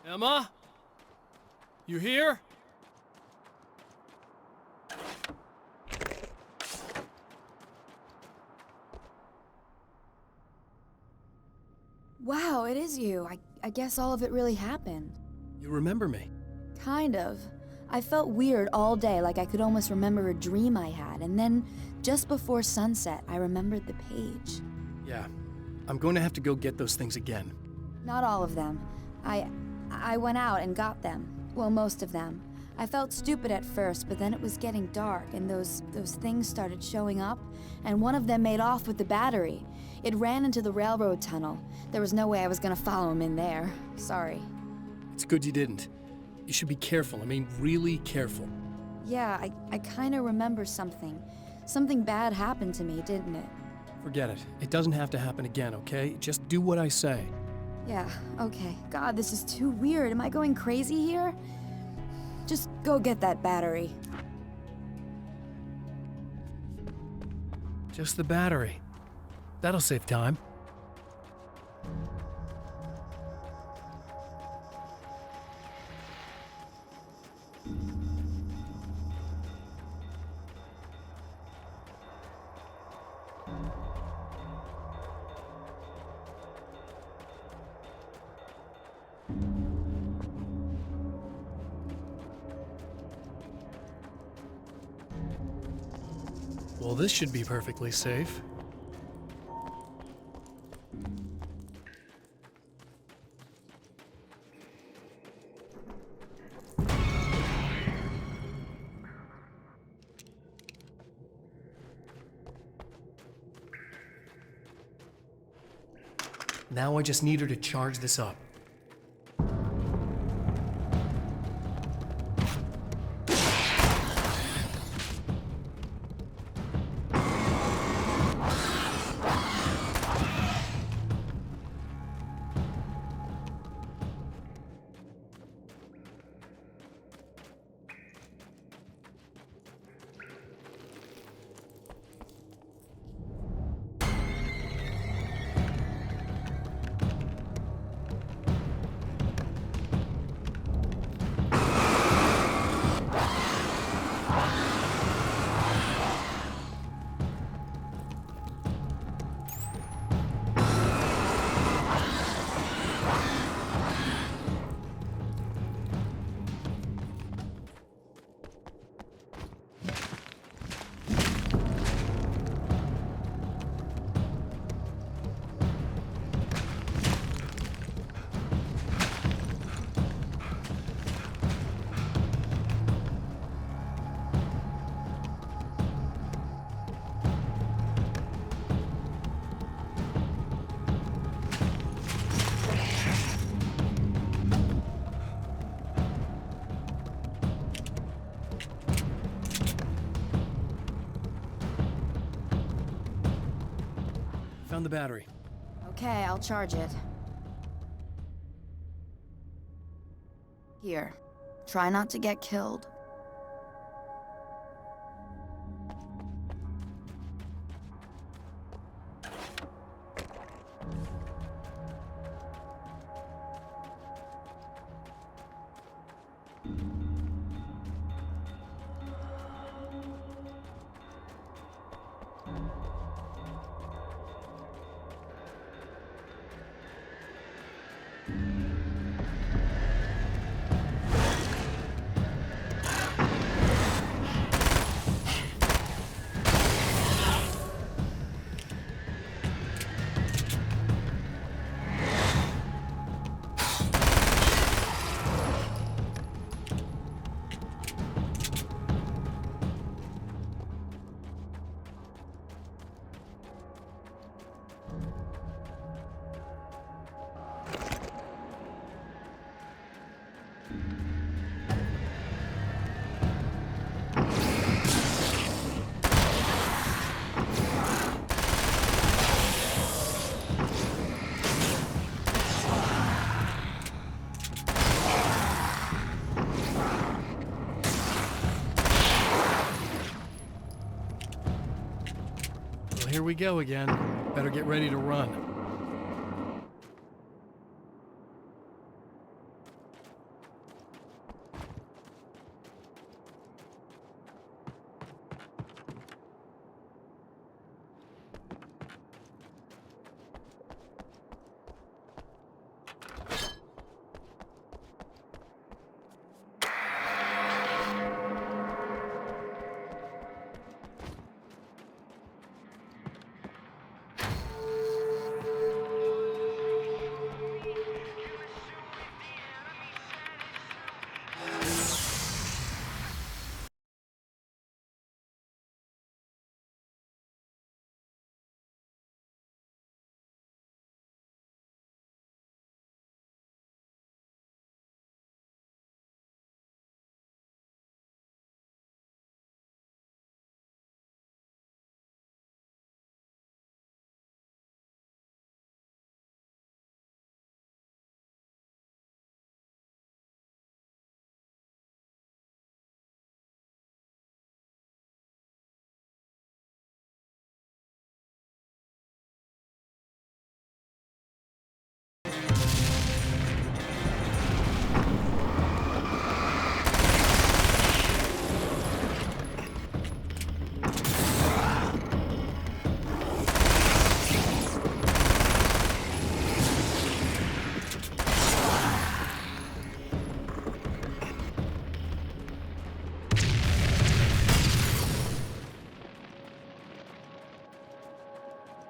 Emma? You here? Wow, it is you. I guess all of it really happened. You remember me? Kind of. I felt weird all day, like I could almost remember a dream I had, and then, just before sunset, I remembered the page. Yeah. I'm going to have to go get those things again. Not all of them. I went out and got them. Well, most of them. I felt stupid at first, but then it was getting dark, and those things started showing up, and one of them made off with the battery. It ran into the railroad tunnel. There was no way I was gonna follow him in there. Sorry. It's good you didn't. You should be careful. I mean, really careful. Yeah, I kinda remember something. Something bad happened to me, didn't it? Forget it. It doesn't have to happen again, okay? Just do what I say. Yeah, okay. God, this is too weird. Am I going crazy here? Just go get that battery. Just the battery. That'll save time. Well, this should be perfectly safe. Now I just need her to charge this up. Found the battery. Okay, I'll charge it. Here. Try not to get killed. Here we go again. Better get ready to run.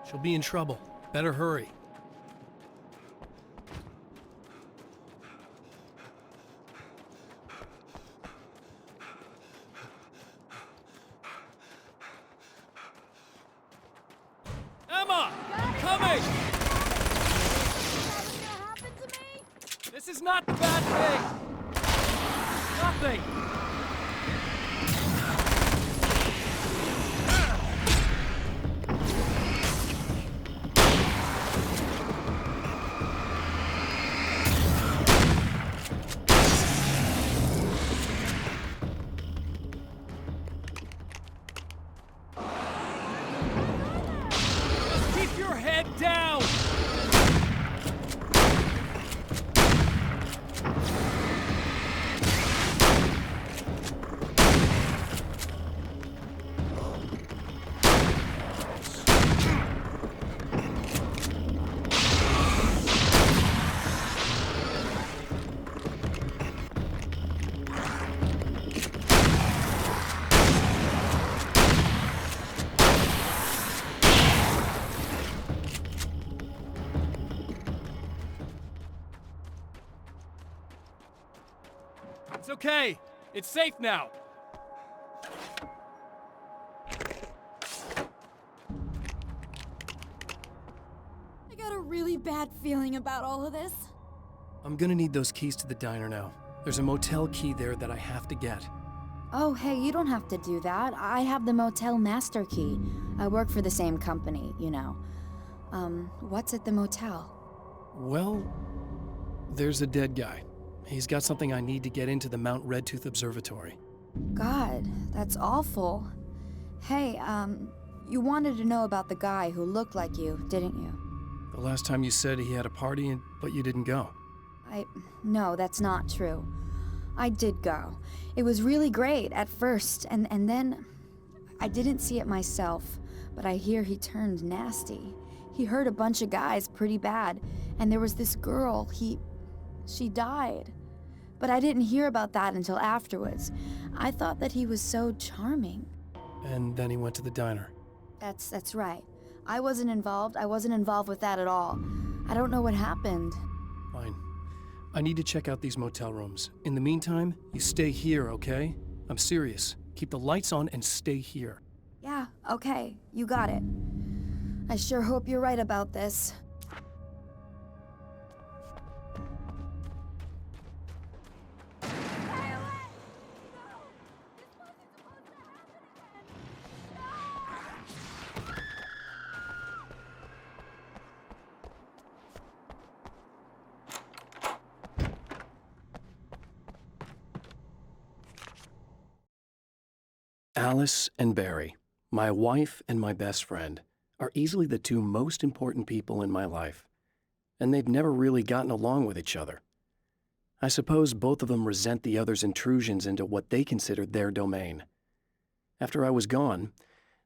She'll be in trouble. Better hurry. Emma! I'm coming! This is not the bad thing! Nothing! Just keep your head down! It's okay. It's safe now. I got a really bad feeling about all of this. I'm gonna need those keys to the diner now. There's a motel key there that I have to get. Oh, hey, you don't have to do that. I have the motel master key. I work for the same company, you know. What's at the motel? Well, there's a dead guy. He's got something I need to get into the Mount Redtooth Observatory. God, that's awful. Hey, you wanted to know about the guy who looked like you, didn't you? The last time you said he had a party, but you didn't go. No, that's not true. I did go. It was really great at first, and then I didn't see it myself, but I hear he turned nasty. He hurt a bunch of guys pretty bad, and there was this girl, she died. But I didn't hear about that until afterwards. I thought that he was so charming. And then he went to the diner. That's right. I wasn't involved. I wasn't involved with that at all. I don't know what happened. Fine. I need to check out these motel rooms. In the meantime, you stay here, okay? I'm serious. Keep the lights on and stay here. Yeah, okay. You got it. I sure hope you're right about this. Alice and Barry, my wife and my best friend, are easily the two most important people in my life, and they've never really gotten along with each other. I suppose both of them resent the other's intrusions into what they considered their domain. After I was gone,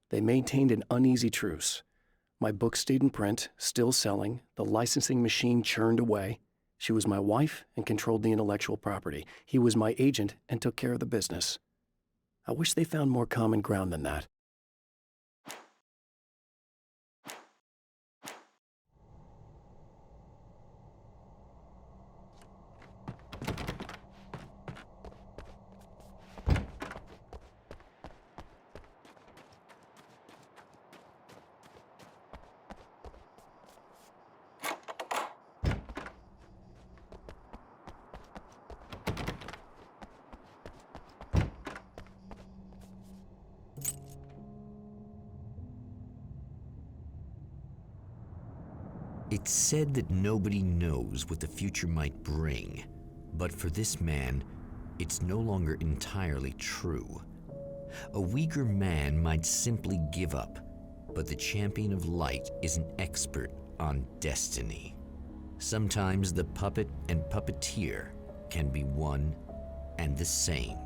they maintained an uneasy truce. My book stayed in print, still selling, the licensing machine churned away. She was my wife and controlled the intellectual property. He was my agent and took care of the business. I wish they found more common ground than that. It's said that nobody knows what the future might bring, but for this man, it's no longer entirely true. A weaker man might simply give up, but the champion of light is an expert on destiny. Sometimes the puppet and puppeteer can be one and the same.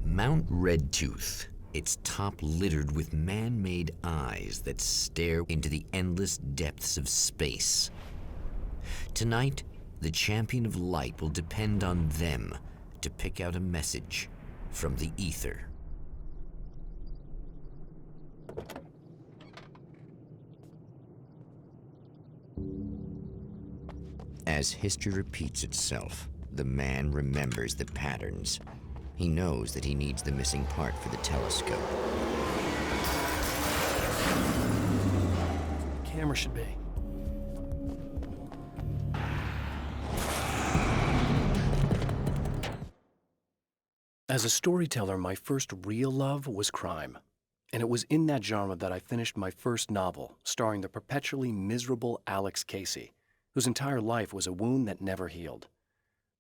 Mount Redtooth its top littered with man-made eyes that stare into the endless depths of space. Tonight, the champion of light will depend on them to pick out a message from the ether. As history repeats itself, the man remembers the patterns. He knows that he needs the missing part for the telescope. The camera should be. As a storyteller, my first real love was crime. And it was in that genre that I finished my first novel, starring the perpetually miserable Alex Casey, whose entire life was a wound that never healed.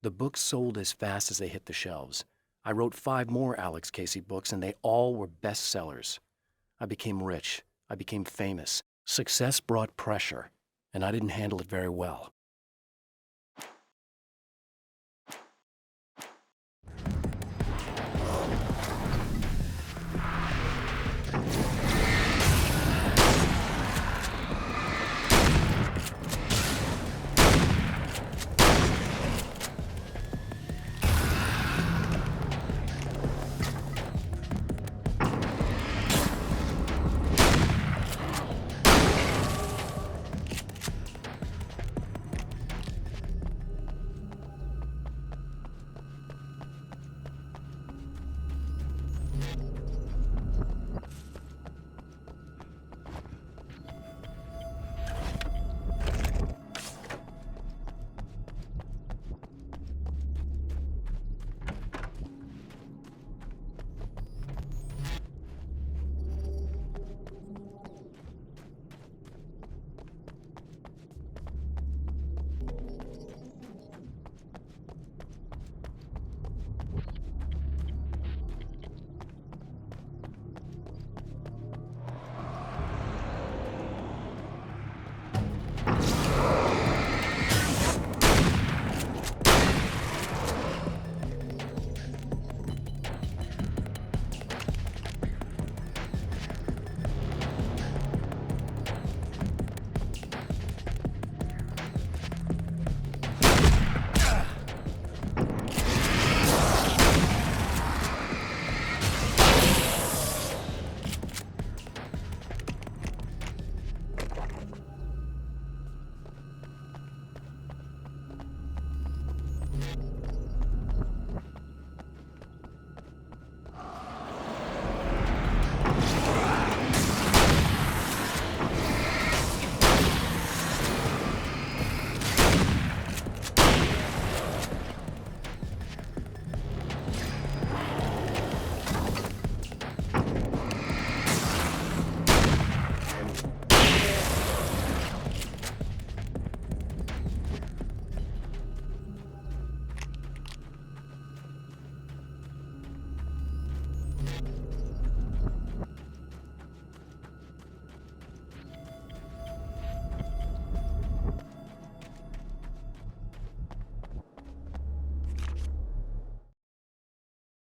The books sold as fast as they hit the shelves. I wrote 5 more Alex Casey books, and they all were bestsellers. I became rich. I became famous. Success brought pressure, and I didn't handle it very well.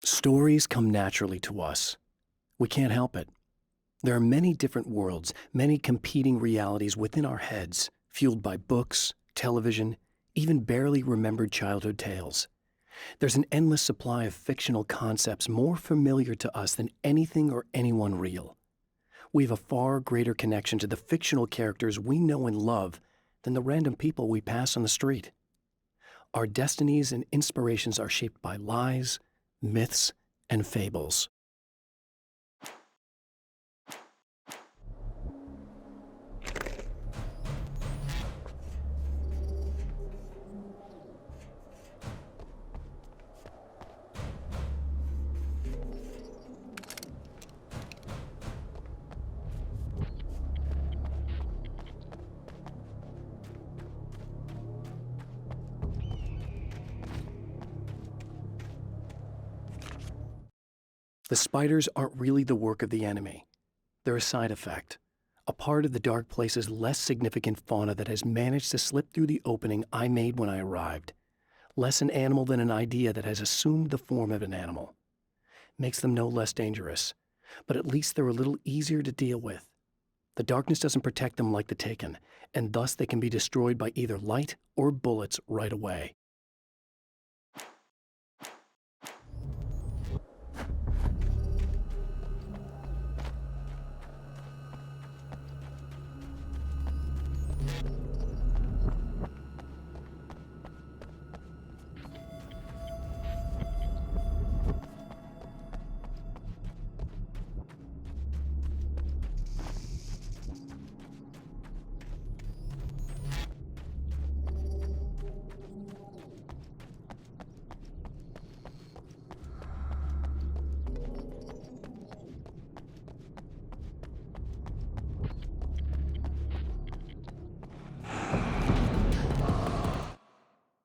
Stories come naturally to us. We can't help it. There are many different worlds, many competing realities within our heads, fueled by books, television, even barely remembered childhood tales. There's an endless supply of fictional concepts more familiar to us than anything or anyone real. We have a far greater connection to the fictional characters we know and love than the random people we pass on the street. Our destinies and inspirations are shaped by lies, myths, and fables. The spiders aren't really the work of the enemy. They're a side effect, a part of the Dark Place's less significant fauna that has managed to slip through the opening I made when I arrived. Less an animal than an idea that has assumed the form of an animal. Makes them no less dangerous. but at least they're a little easier to deal with. The darkness doesn't protect them like the Taken, and thus they can be destroyed by either light or bullets right away.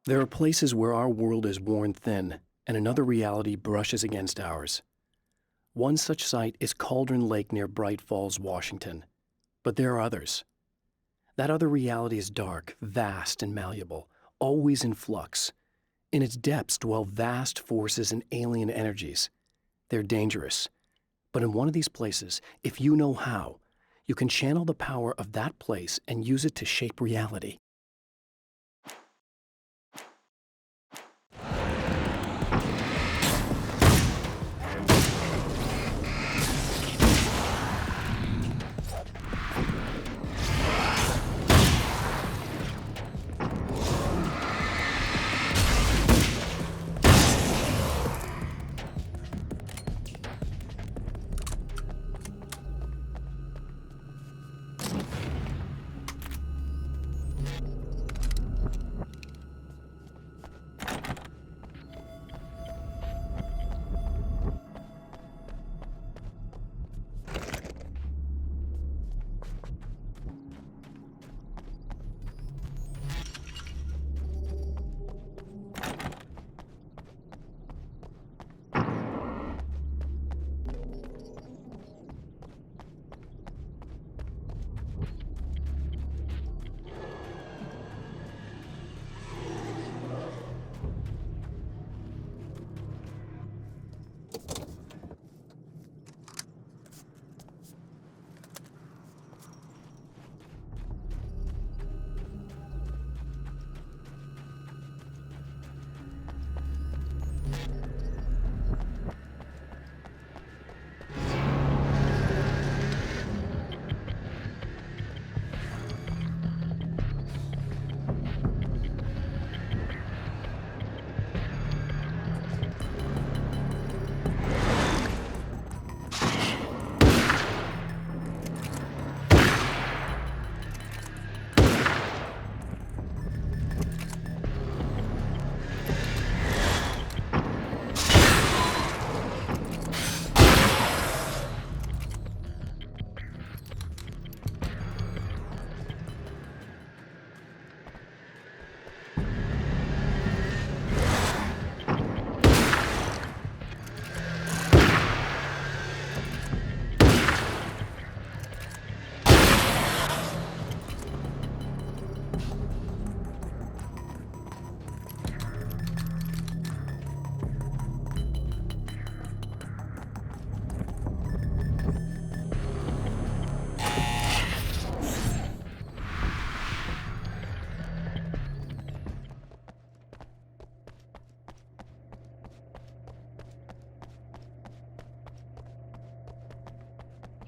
There are places where our world is worn thin, and another reality brushes against ours. One such site is Cauldron Lake near Bright Falls, Washington. But there are others. That other reality is dark, vast, and malleable, always in flux. In its depths dwell vast forces and alien energies. They're dangerous. But in one of these places, if you know how, you can channel the power of that place and use it to shape reality.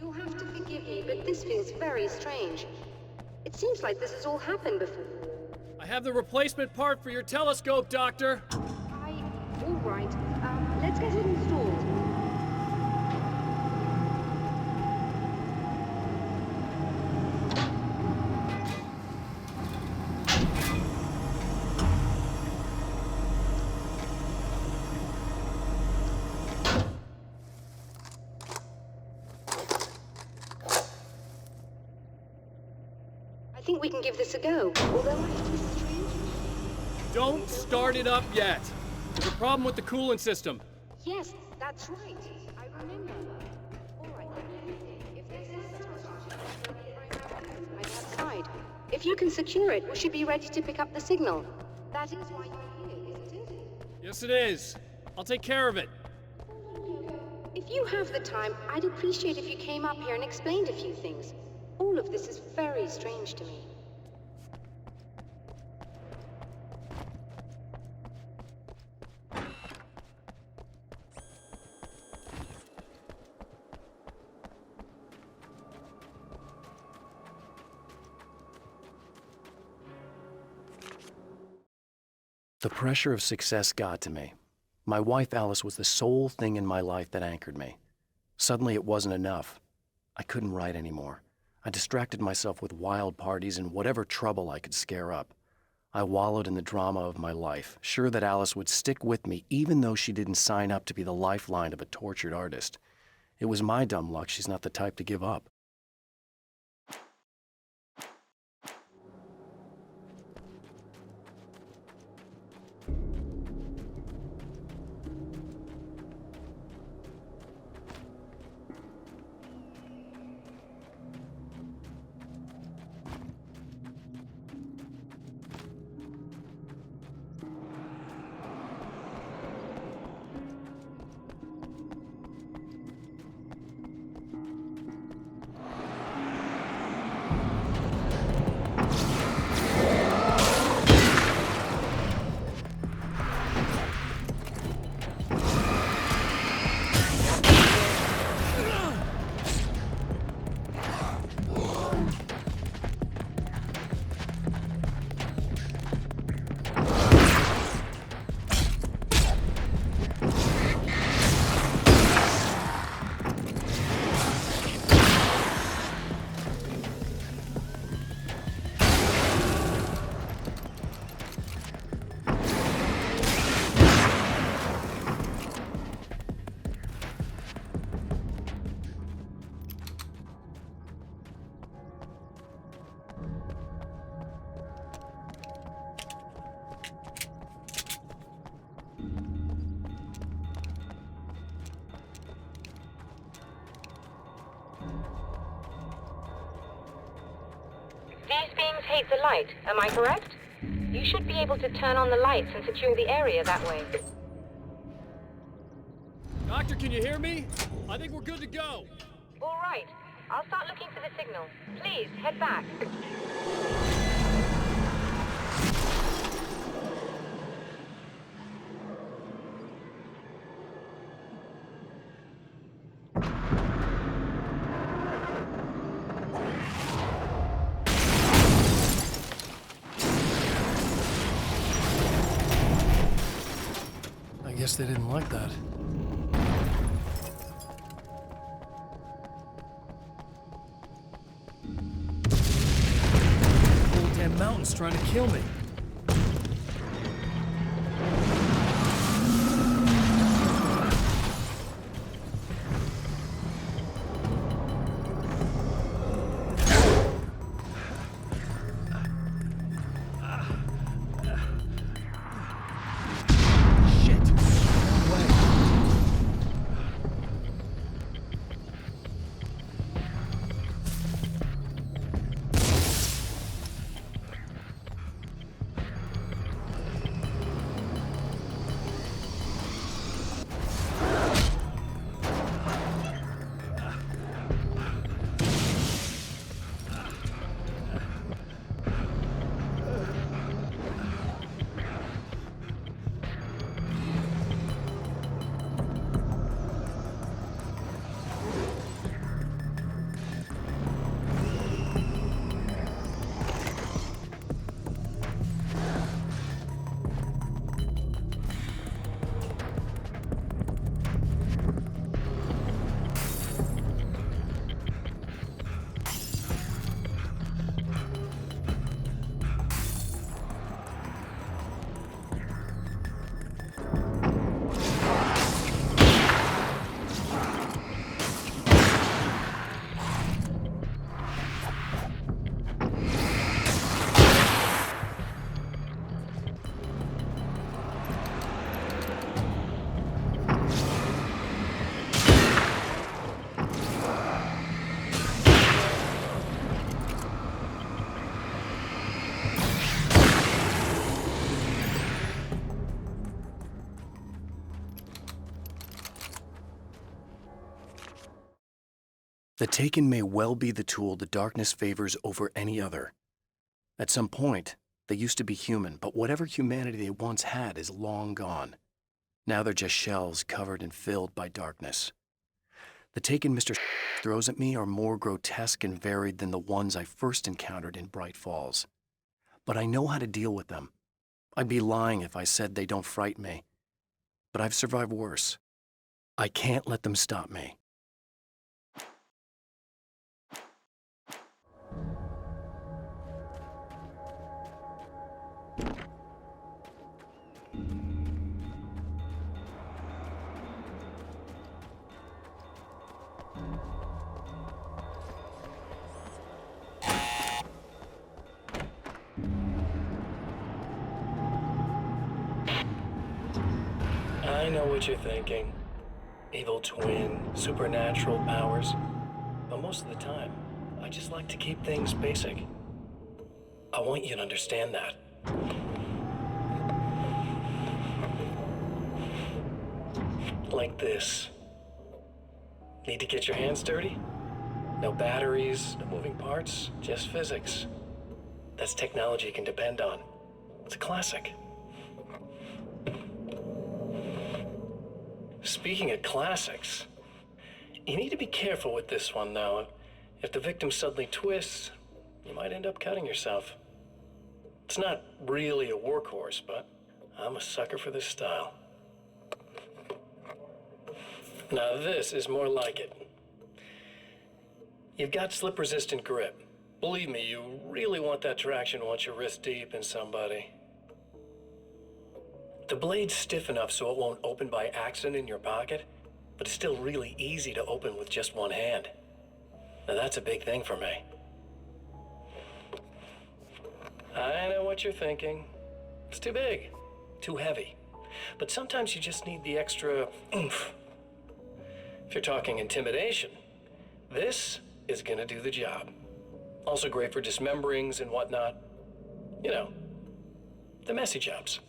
You'll have to forgive me, but this feels very strange. It seems like this has all happened before. I have the replacement part for your telescope, Doctor. All right. Let's get it installed. I think we can give this a go, although I have to be strange. Don't start it up yet. There's a problem with the coolant system. Yes, that's right. I remember. All right, if there's right outside. If you can secure it, we should be ready to pick up the signal. That is why you're here, isn't it? Yes, it is. I'll take care of it. If If you have the time, I'd appreciate if you came up here and explained a few things. All of this is very strange to me. The pressure of success got to me. My wife Alice was the sole thing in my life that anchored me. Suddenly it wasn't enough. I couldn't write anymore. I distracted myself with wild parties and whatever trouble I could scare up. I wallowed in the drama of my life, sure that Alice would stick with me even though she didn't sign up to be the lifeline of a tortured artist. It was my dumb luck she's not the type to give up. These beings hate the light, am I correct? You should be able to turn on the lights and secure the area that way. Doctor, can you hear me? I think we're good to go. All right. I'll start looking for the signal. Please, head back. I guess they didn't like that. Whole damn mountain's trying to kill me. The Taken may well be the tool the darkness favors over any other. At some point, they used to be human, but whatever humanity they once had is long gone. Now they're just shells covered and filled by darkness. The Taken Mr. throws at me are more grotesque and varied than the ones I first encountered in Bright Falls. But I know how to deal with them. I'd be lying if I said they don't frighten me. But I've survived worse. I can't let them stop me. I know what you're thinking. Evil twin, supernatural powers. But most of the time, I just like to keep things basic. I want you to understand that. Like this. Need to get your hands dirty? No batteries, no moving parts, just physics. That's technology you can depend on. It's a classic. Speaking of classics, you need to be careful with this one, though. If the victim suddenly twists, you might end up cutting yourself. It's not really a workhorse, but I'm a sucker for this style. Now this is more like it. You've got slip-resistant grip. Believe me, you really want that traction once you're wrist deep in somebody. The blade's stiff enough so it won't open by accident in your pocket, but it's still really easy to open with just one hand. Now that's a big thing for me. I know what you're thinking. It's too big, too heavy. But sometimes you just need the extra oomph. If you're talking intimidation, this is gonna do the job. Also great for dismemberings and whatnot. You know, the messy jobs.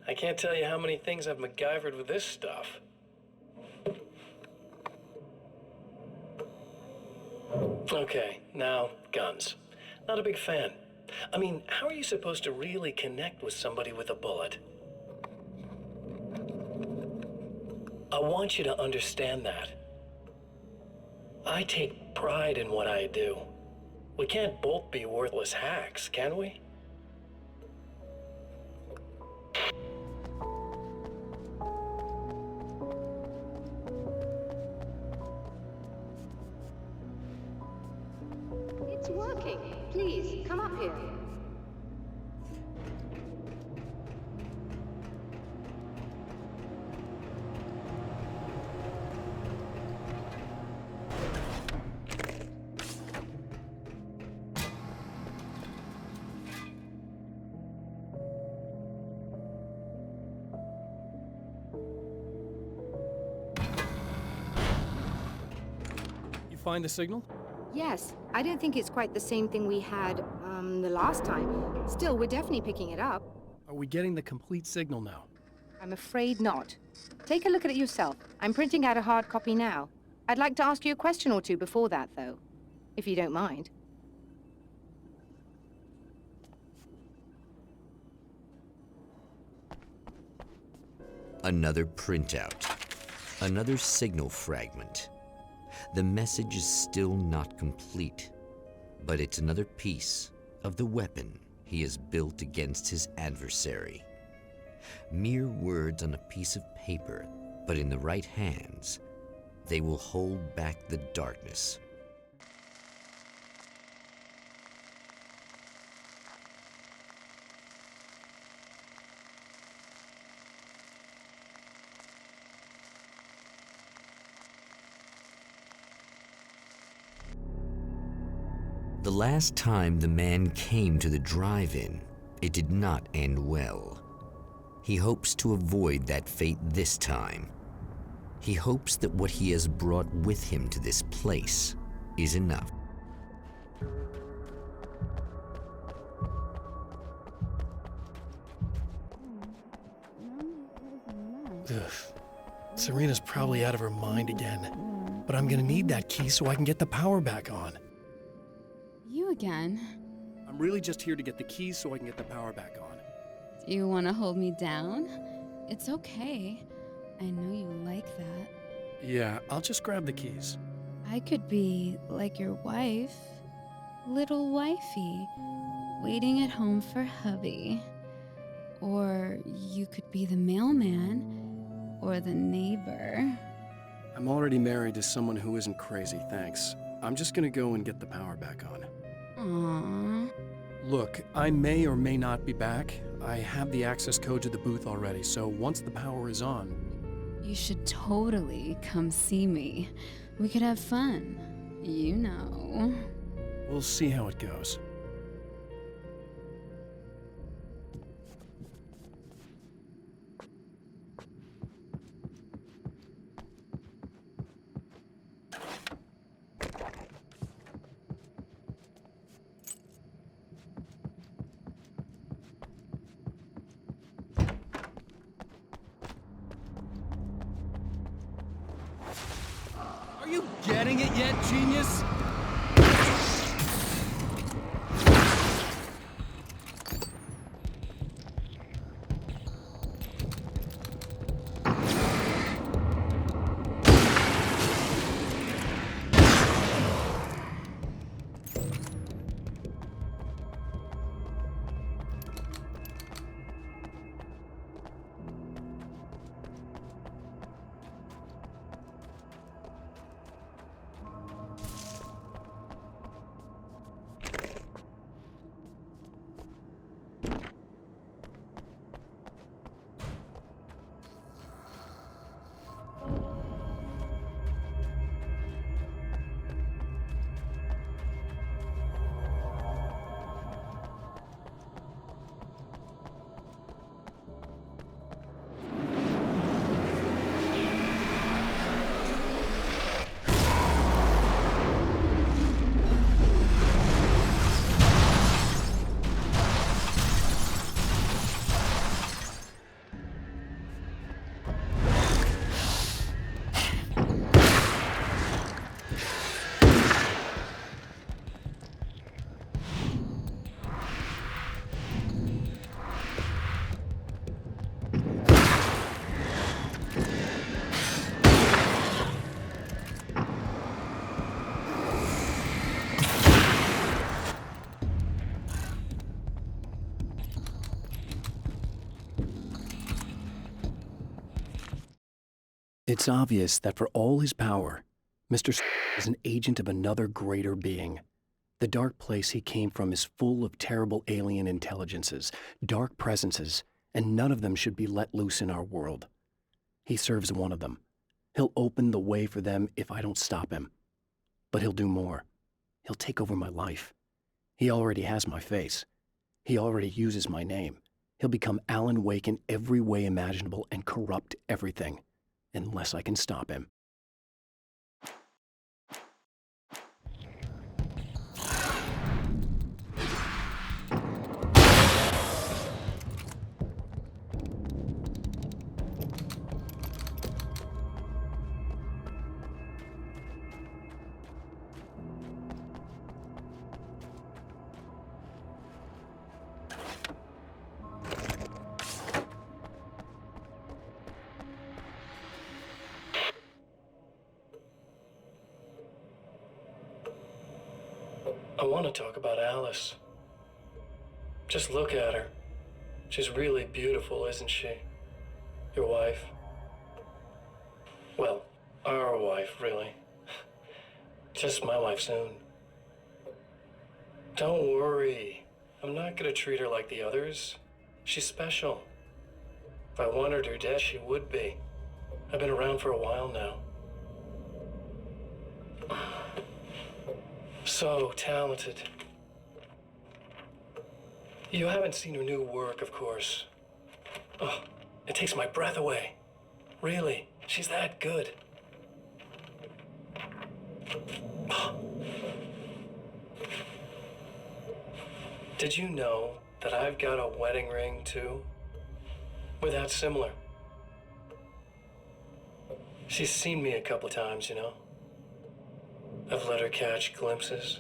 I can't tell you how many things I've MacGyvered with this stuff. Okay, now, guns. Not a big fan. I mean, how are you supposed to really connect with somebody with a bullet? I want you to understand that. I take pride in what I do. We can't both be worthless hacks, can we? It's working. Please, come up here. You find the signal? Yes, I don't think it's quite the same thing we had, the last time. Still, we're definitely picking it up. Are we getting the complete signal now? I'm afraid not. Take a look at it yourself. I'm printing out a hard copy now. I'd like to ask you a question or two before that, though, if you don't mind. Another printout. Another signal fragment. The message is still not complete, but it's another piece of the weapon he has built against his adversary. Mere words on a piece of paper, but in the right hands, they will hold back the darkness. The last time the man came to the drive-in, it did not end well. He hopes to avoid that fate this time. He hopes that what he has brought with him to this place is enough. Ugh. Serena's probably out of her mind again. But I'm gonna need that key so I can get the power back on. You again? I'm really just here to get the keys so I can get the power back on. Do you want to hold me down? It's okay. I know you like that. Yeah, I'll just grab the keys. I could be like your wife, little wifey, waiting at home for hubby. Or you could be the mailman, or the neighbor. I'm already married to someone who isn't crazy, thanks. I'm just gonna go and get the power back on. Aww. Look, I may or may not be back. I have the access code to the booth already, so once the power is on... You should totally come see me. We could have fun. You know. We'll see how it goes. Are you getting it yet, genius? It's obvious that for all his power, Mr. is an agent of another greater being. The dark place he came from is full of terrible alien intelligences, dark presences, and none of them should be let loose in our world. He serves one of them. He'll open the way for them if I don't stop him. But he'll do more. He'll take over my life. He already has my face. He already uses my name. He'll become Alan Wake in every way imaginable and corrupt everything. Unless I can stop him. I want to talk about Alice. Just look at her. She's really beautiful, isn't she? Your wife. Well, our wife, really. Just my wife soon. Don't worry. I'm not gonna treat her like the others. She's special. If I wanted her dead, she would be. I've been around for a while now. So talented. You haven't seen her new work, of course. Oh, it takes my breath away. Really, she's that good. Did you know that I've got a wedding ring, too? We're that similar. She's seen me a couple times, you know. I've let her catch glimpses.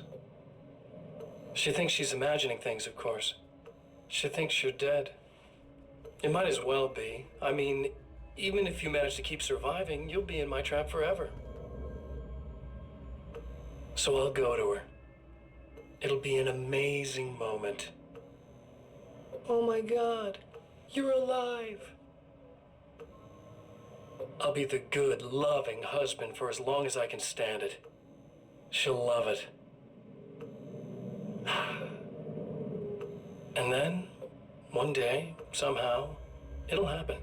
She thinks she's imagining things, of course. She thinks you're dead. It might as well be. I mean, even if you manage to keep surviving, you'll be in my trap forever. So I'll go to her. It'll be an amazing moment. Oh my God, you're alive. I'll be the good, loving husband for as long as I can stand it. She'll love it. And then, one day, somehow, it'll happen.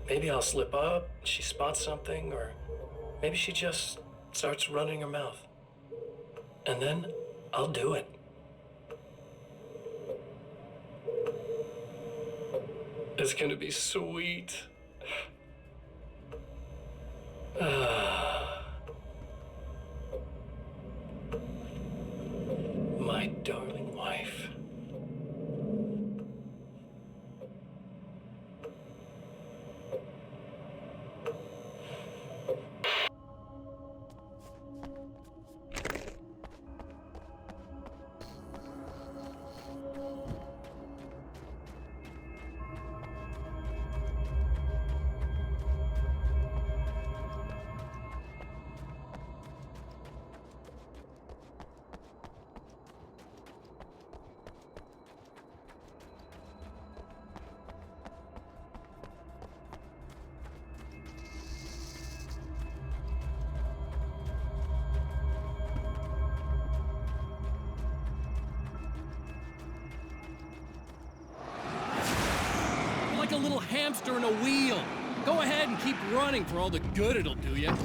Maybe I'll slip up, she spots something, or maybe she just starts running her mouth. And then I'll do it. It's gonna be sweet. My darling wife. Like a little hamster in a wheel. Go ahead and keep running for all the good it'll do you.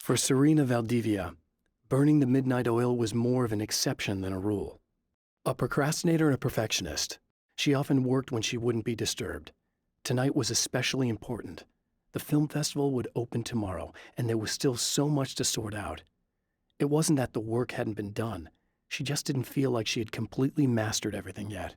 For Serena Valdivia, burning the midnight oil was more of an exception than a rule. A procrastinator and a perfectionist, she often worked when she wouldn't be disturbed. Tonight was especially important. The film festival would open tomorrow, and there was still so much to sort out. It wasn't that the work hadn't been done. She just didn't feel like she had completely mastered everything yet.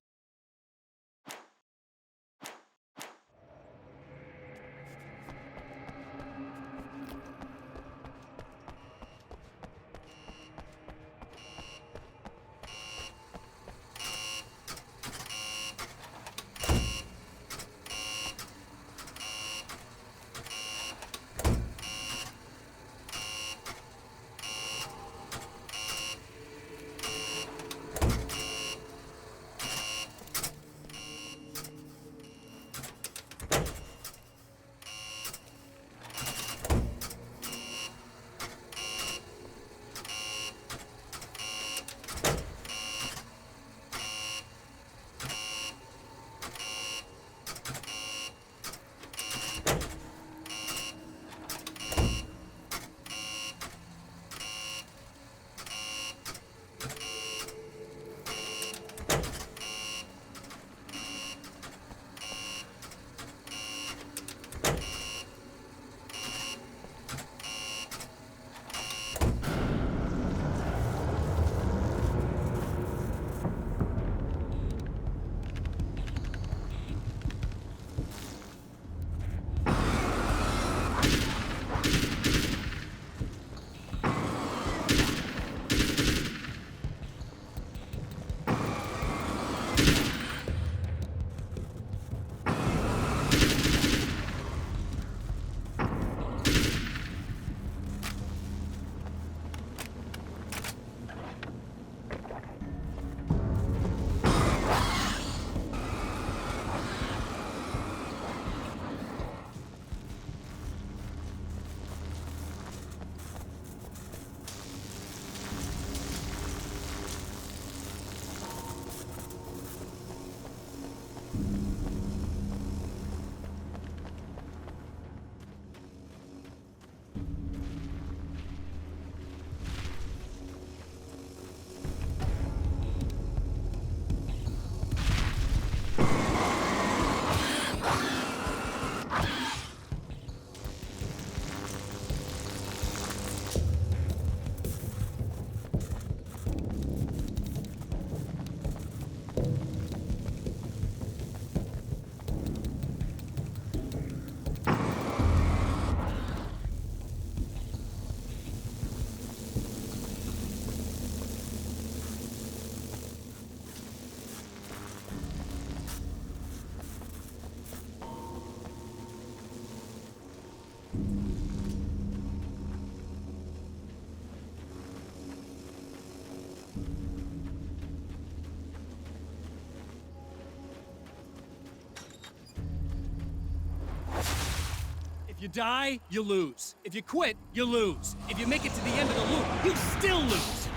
If you die, you lose. If you quit, you lose. If you make it to the end of the loop, you still lose.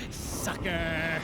Sucker.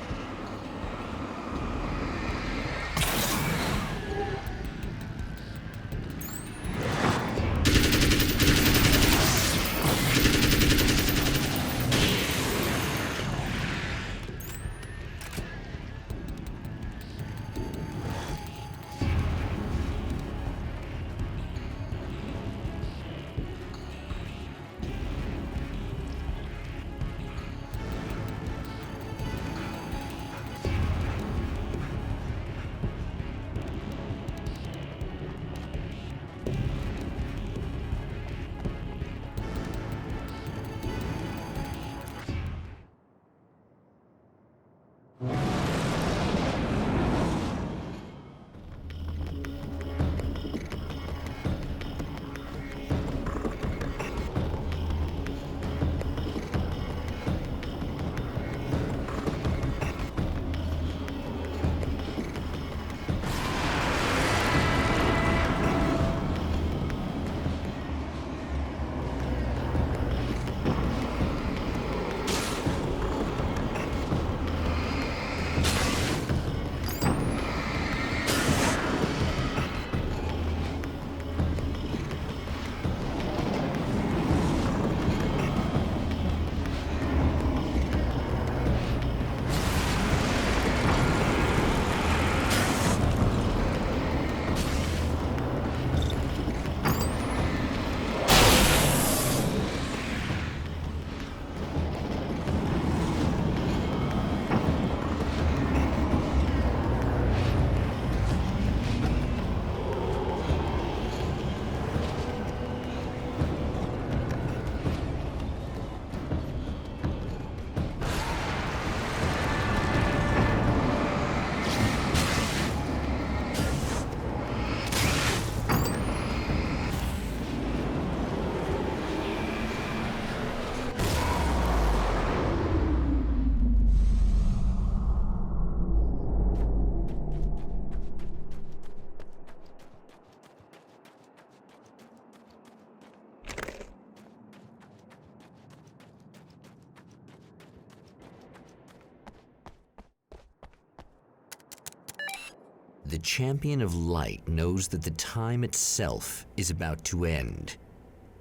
The Champion of Light knows that the time itself is about to end.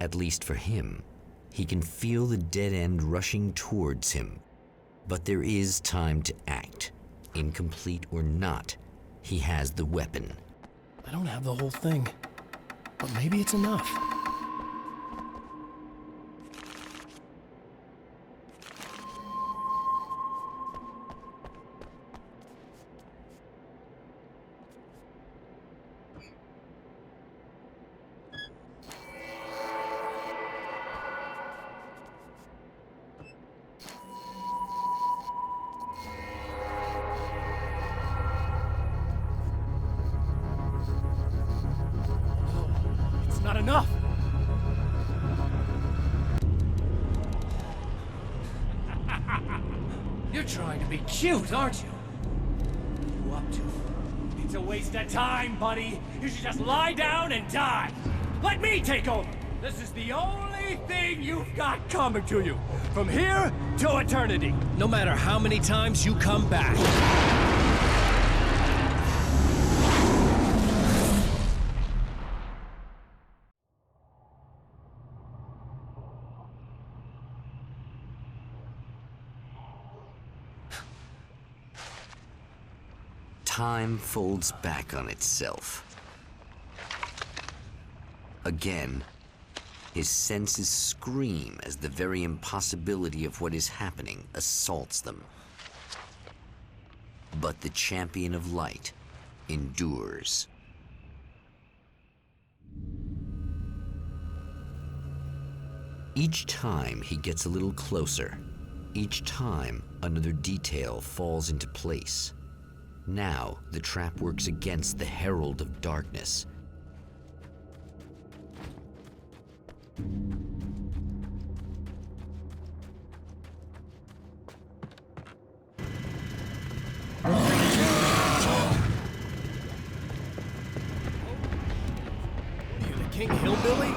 At least for him. He can feel the dead end rushing towards him. But there is time to act. Incomplete or not, he has the weapon. I don't have the whole thing, but maybe it's enough. Not enough! You're trying to be cute, aren't you? What are you up to? It's a waste of time, buddy. You should just lie down and die. Let me take over. This is the only thing you've got coming to you. From here to eternity. No matter how many times you come back. Time folds back on itself. Again, his senses scream as the very impossibility of what is happening assaults them. But the Champion of Light endures. Each time he gets a little closer. Each time another detail falls into place. Now, the trap works against the Herald of Darkness. You the King Hillbilly?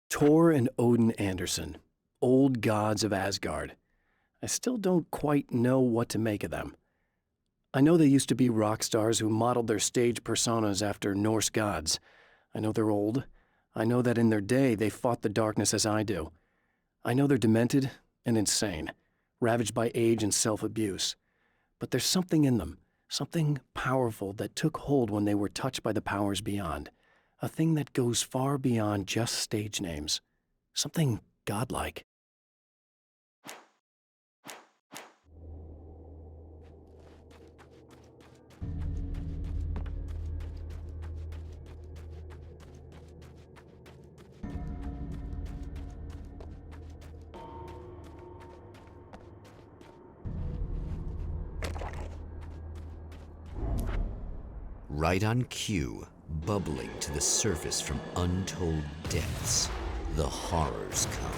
Thor and Odin Anderson, old gods of Asgard. I still don't quite know what to make of them. I know they used to be rock stars who modeled their stage personas after Norse gods. I know they're old. I know that in their day they fought the darkness as I do. I know they're demented and insane, ravaged by age and self-abuse. But there's something in them, something powerful that took hold when they were touched by the powers beyond. A thing that goes far beyond just stage names. Something godlike. Right on cue, bubbling to the surface from untold depths, the horrors come.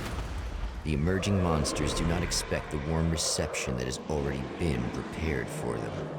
The emerging monsters do not expect the warm reception that has already been prepared for them.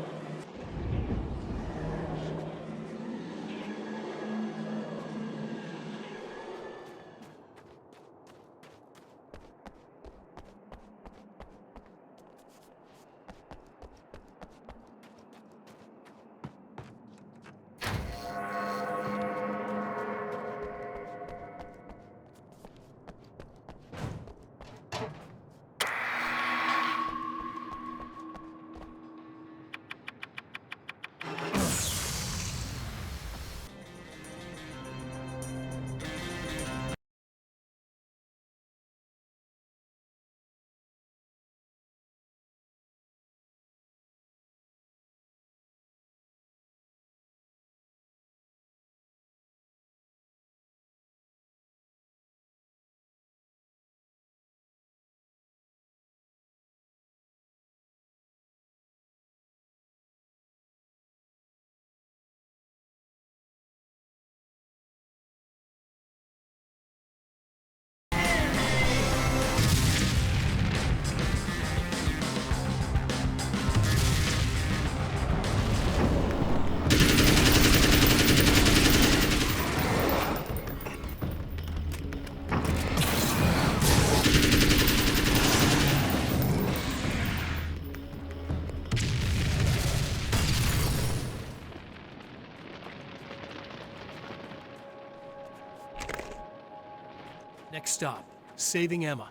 Next stop, saving Emma.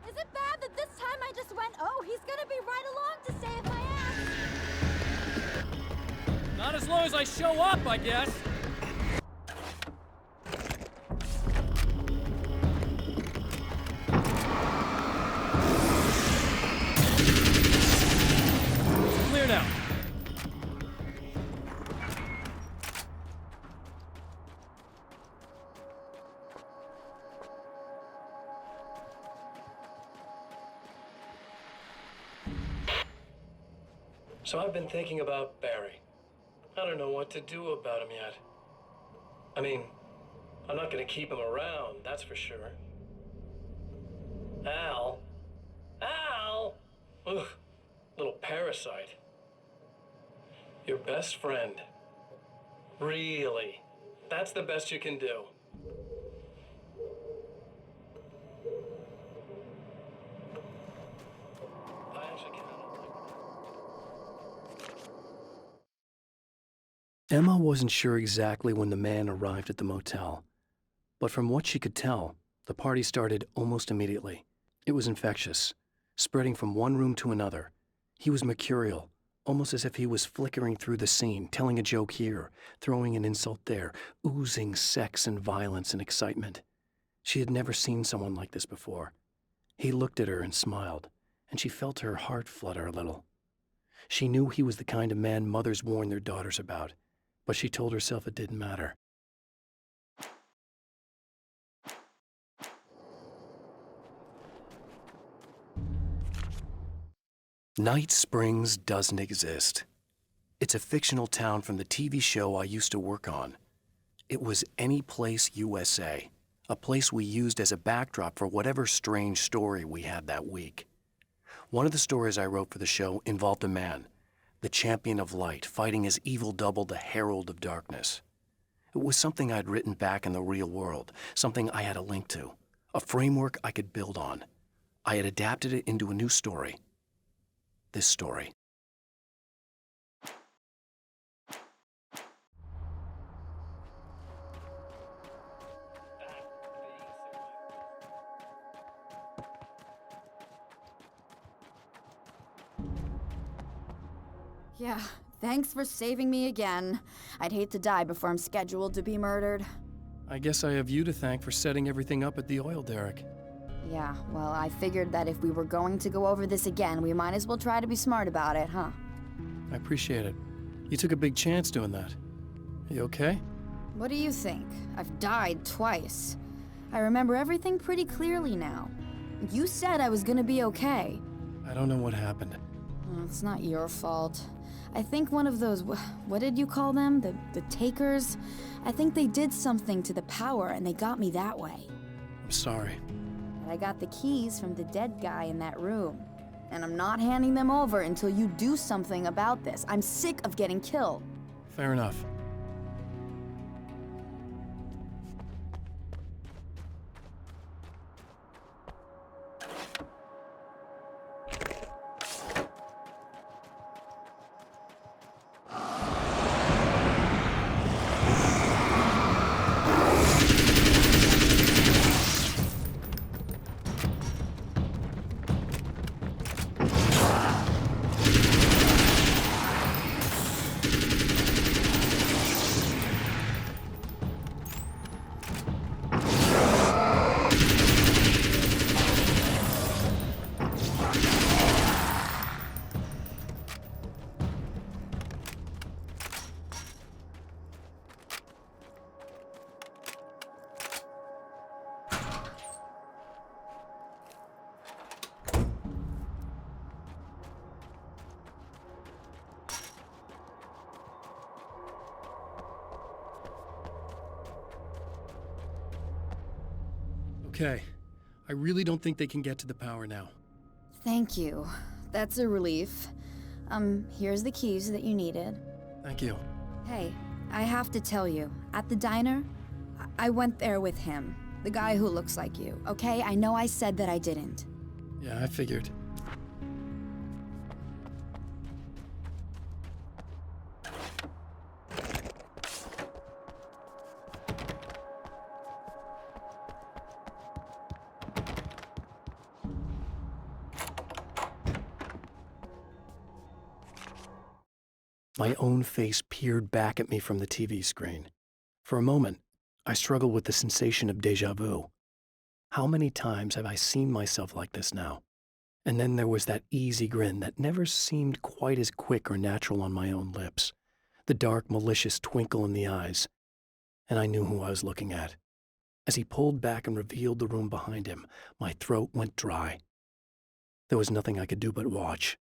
Is it bad that this time I just went, oh, he's gonna be right along to save my ass? Not as long as I show up, I guess. Clear now. So I've been thinking about Barry. I don't know what to do about him yet. I mean, I'm not gonna keep him around, that's for sure. Al? Al? Ugh, little parasite. Your best friend. Really? That's the best you can do? I actually cannot. Emma wasn't sure exactly when the man arrived at the motel, but from what she could tell, the party started almost immediately. It was infectious, spreading from one room to another. He was mercurial, almost as if he was flickering through the scene, telling a joke here, throwing an insult there, oozing sex and violence and excitement. She had never seen someone like this before. He looked at her and smiled, and she felt her heart flutter a little. She knew he was the kind of man mothers warn their daughters about, but she told herself it didn't matter. Night Springs doesn't exist. It's a fictional town from the TV show I used to work on. It was Any Place USA, a place we used as a backdrop for whatever strange story we had that week. One of the stories I wrote for the show involved a man, the champion of light, fighting his evil double, the herald of darkness. It was something I'd written back in the real world, something I had a link to, a framework I could build on. I had adapted it into a new story. This story. Yeah, thanks for saving me again. I'd hate to die before I'm scheduled to be murdered. I guess I have you to thank for setting everything up at the oil derrick. Yeah, well, I figured that if we were going to go over this again, we might as well try to be smart about it, huh? I appreciate it. You took a big chance doing that. You okay? What do you think? I've died twice. I remember everything pretty clearly now. You said I was gonna be okay. I don't know what happened. It's not your fault. I think one of those, what did you call them? The takers? I think they did something to the power and they got me that way. I'm sorry. But I got the keys from the dead guy in that room. And I'm not handing them over until you do something about this. I'm sick of getting killed. Fair enough. Okay. I really don't think they can get to the power now. Thank you. That's a relief. Here's the keys that you needed. Thank you. Hey, I have to tell you, at the diner, I went there with him. The guy who looks like you, okay? I know I said that I didn't. Yeah, I figured. My own face peered back at me from the TV screen. For a moment, I struggled with the sensation of déjà vu. How many times have I seen myself like this now? And then there was that easy grin that never seemed quite as quick or natural on my own lips, the dark, malicious twinkle in the eyes. And I knew who I was looking at. As he pulled back and revealed the room behind him, my throat went dry. There was nothing I could do but watch.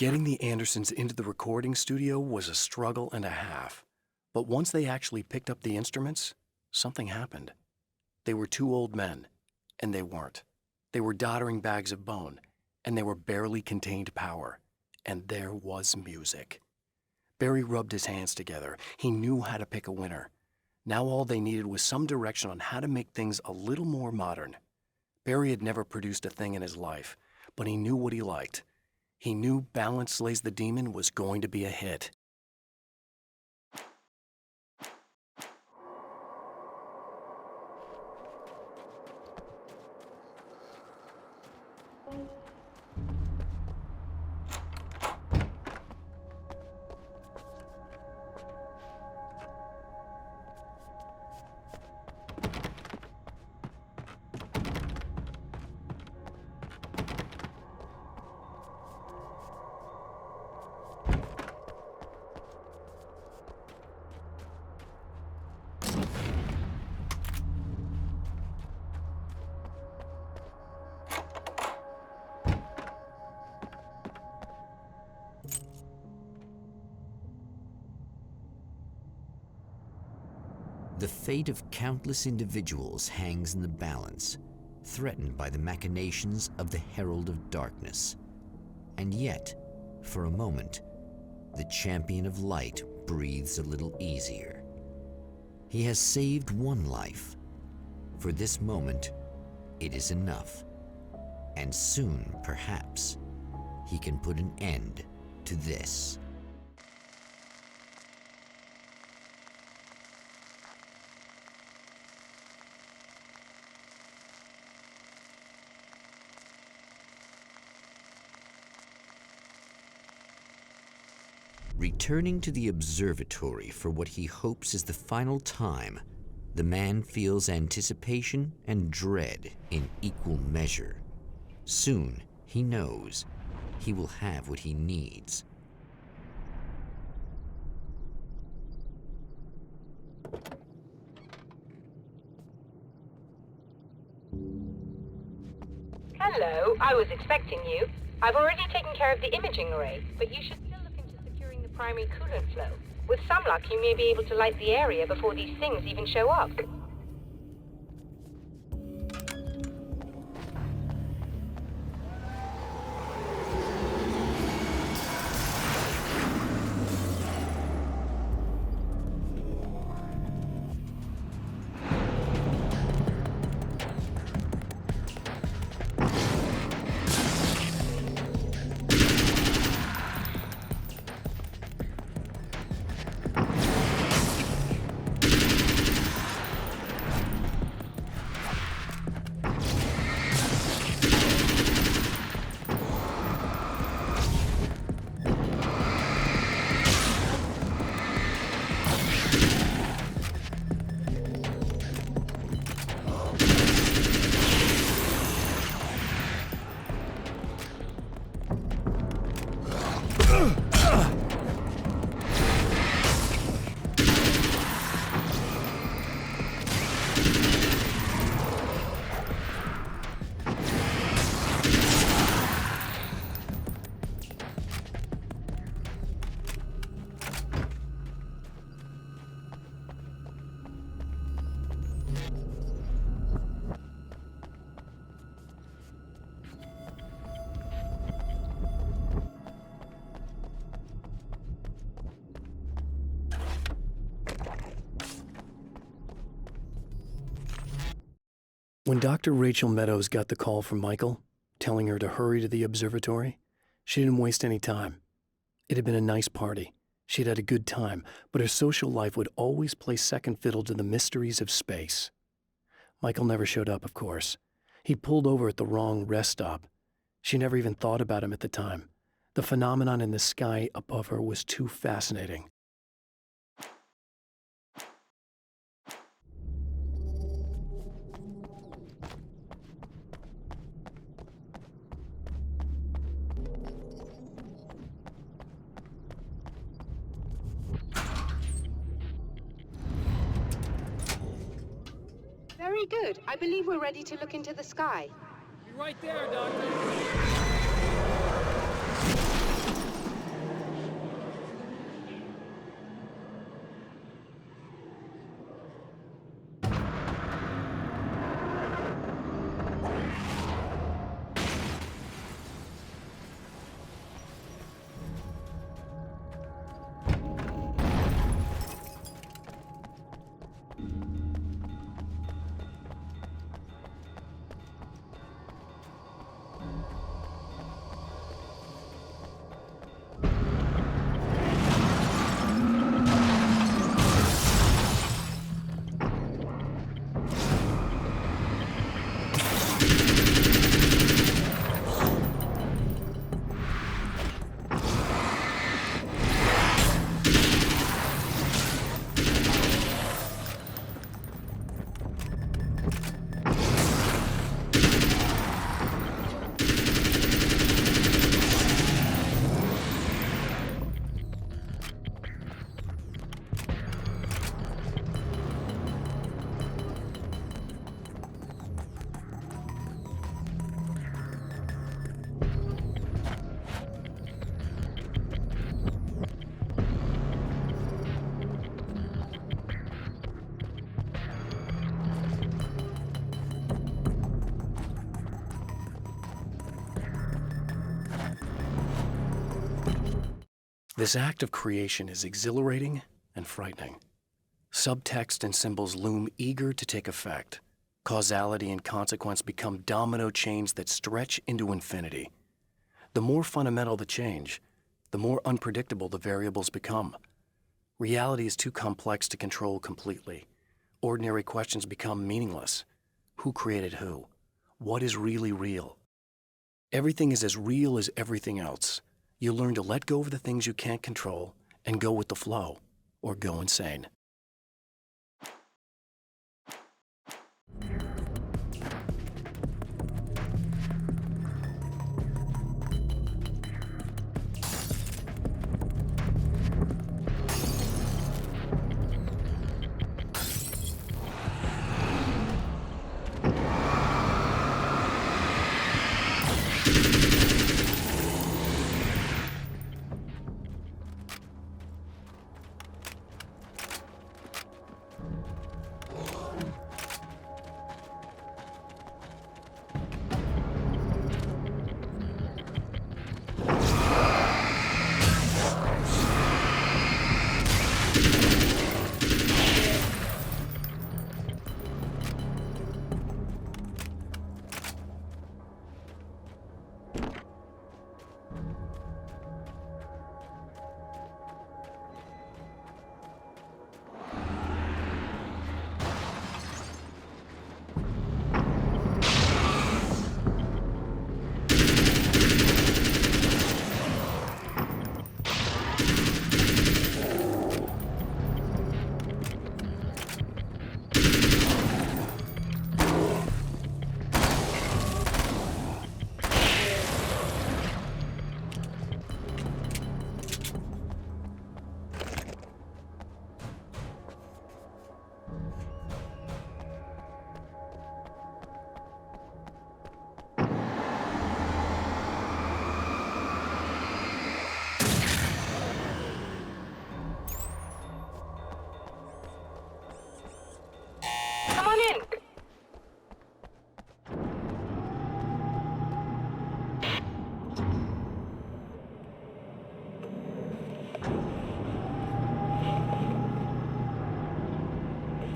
Getting the Andersons into the recording studio was a struggle and a half. But once they actually picked up the instruments, something happened. They were two old men, and they weren't. They were doddering bags of bone, and they were barely contained power. And there was music. Barry rubbed his hands together. He knew how to pick a winner. Now all they needed was some direction on how to make things a little more modern. Barry had never produced a thing in his life, but he knew what he liked. He knew Balance Slays the Demon was going to be a hit. The fate of countless individuals hangs in the balance, threatened by the machinations of the Herald of Darkness. And yet, for a moment, the champion of light breathes a little easier. He has saved one life. For this moment, it is enough. And soon, perhaps, he can put an end to this. Returning to the observatory for what he hopes is the final time, the man feels anticipation and dread in equal measure. Soon, he knows, he will have what he needs. Hello, I was expecting you. I've already taken care of the imaging array, but you should still look into securing the primary coolant flow. With some luck, you may be able to light the area before these things even show up. When Dr. Rachel Meadows got the call from Michael, telling her to hurry to the observatory, she didn't waste any time. It had been a nice party. She'd had a good time, but her social life would always play second fiddle to the mysteries of space. Michael never showed up, of course. He pulled over at the wrong rest stop. She never even thought about him at the time. The phenomenon in the sky above her was too fascinating. Very good. I believe we're ready to look into the sky. You're right there, Doctor. This act of creation is exhilarating and frightening. Subtext and symbols loom eager to take effect. Causality and consequence become domino chains that stretch into infinity. The more fundamental the change, the more unpredictable the variables become. Reality is too complex to control completely. Ordinary questions become meaningless. Who created who? What is really real? Everything is as real as everything else. You learn to let go of the things you can't control and go with the flow, or go insane.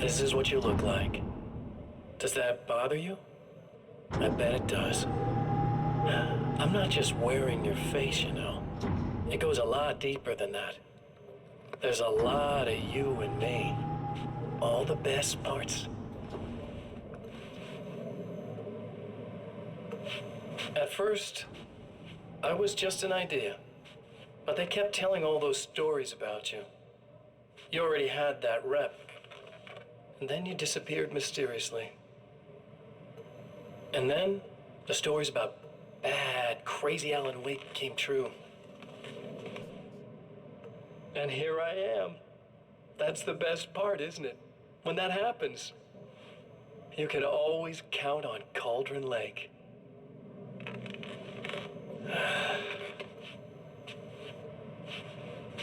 This is what you look like. Does that bother you? I bet it does. I'm not just wearing your face, you know. It goes a lot deeper than that. There's a lot of you and me. All the best parts. At first, I was just an idea. But they kept telling all those stories about you. You already had that rep. And then you disappeared mysteriously. And then, the stories about bad, crazy Alan Wake came true. And here I am. That's the best part, isn't it? When that happens, you can always count on Cauldron Lake.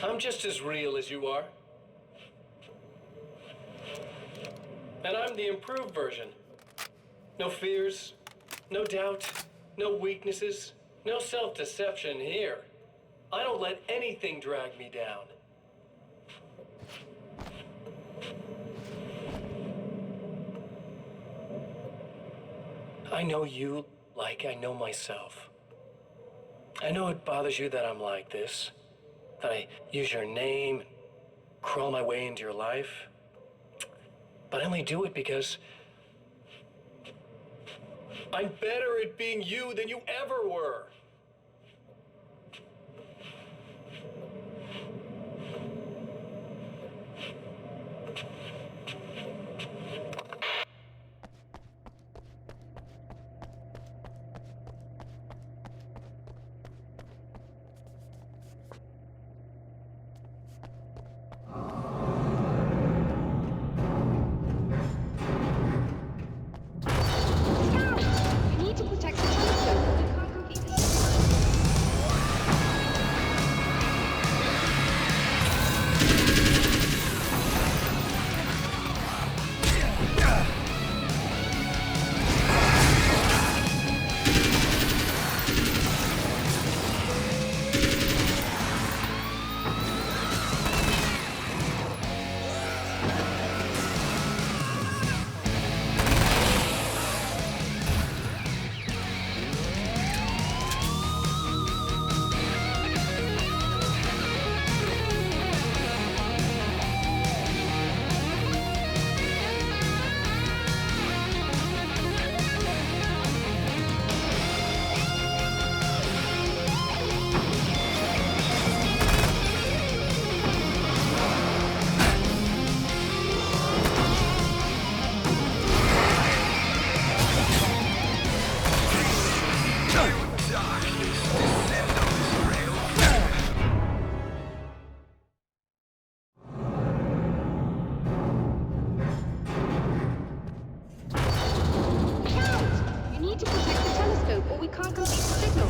I'm just as real as you are. And I'm the improved version. No fears, no doubt, no weaknesses, no self-deception here. I don't let anything drag me down. I know you like I know myself. I know it bothers you that I'm like this, that I use your name, crawl my way into your life. But I only do it because I'm better at being you than you ever were. You need to protect the telescope. You can't complete this. can't complete the signal.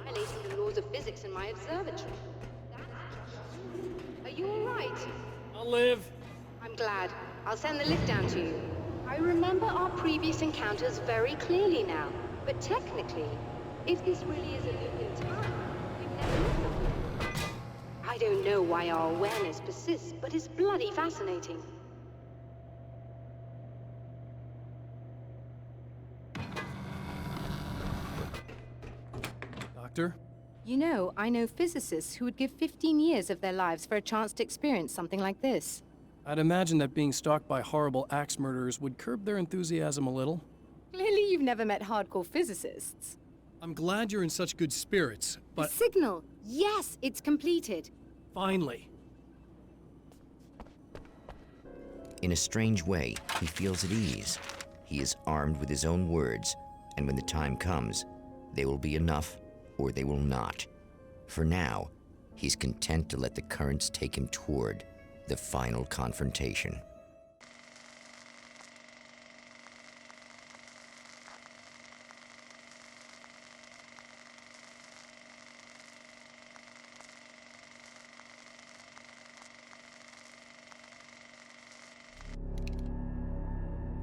Violating the laws of physics in my observatory. Are you all right? I'll live. I'm glad. I'll send the lift down to you. I remember our previous encounters very clearly now. But technically, if this really is a loop in time, we've never met before. I don't know why our awareness persists, but it's bloody fascinating. Doctor? You know, I know physicists who would give 15 years of their lives for a chance to experience something like this. I'd imagine that being stalked by horrible axe murderers would curb their enthusiasm a little. Clearly you've never met hardcore physicists. I'm glad you're in such good spirits, but... The signal! Yes, it's completed. Finally. In a strange way, he feels at ease. He is armed with his own words, and when the time comes, they will be enough or they will not. For now, he's content to let the currents take him toward the final confrontation.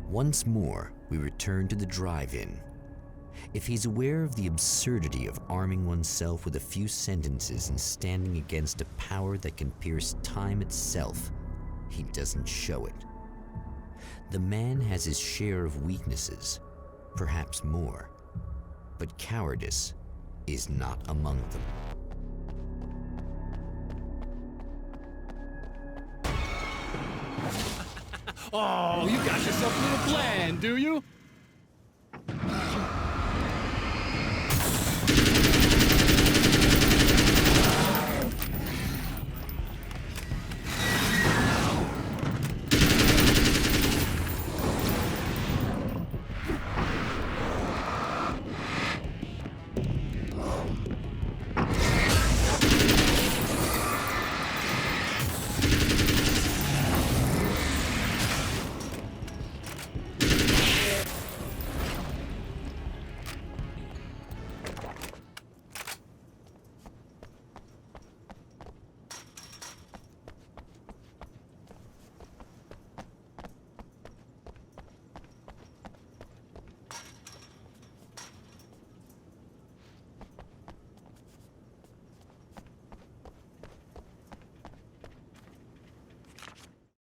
Once more, we return to the drive-in. If he's aware of the absurdity of arming oneself with a few sentences and standing against a power that can pierce time itself, he doesn't show it. The man has his share of weaknesses, perhaps more, but cowardice is not among them. Oh, you got yourself a little plan, do you?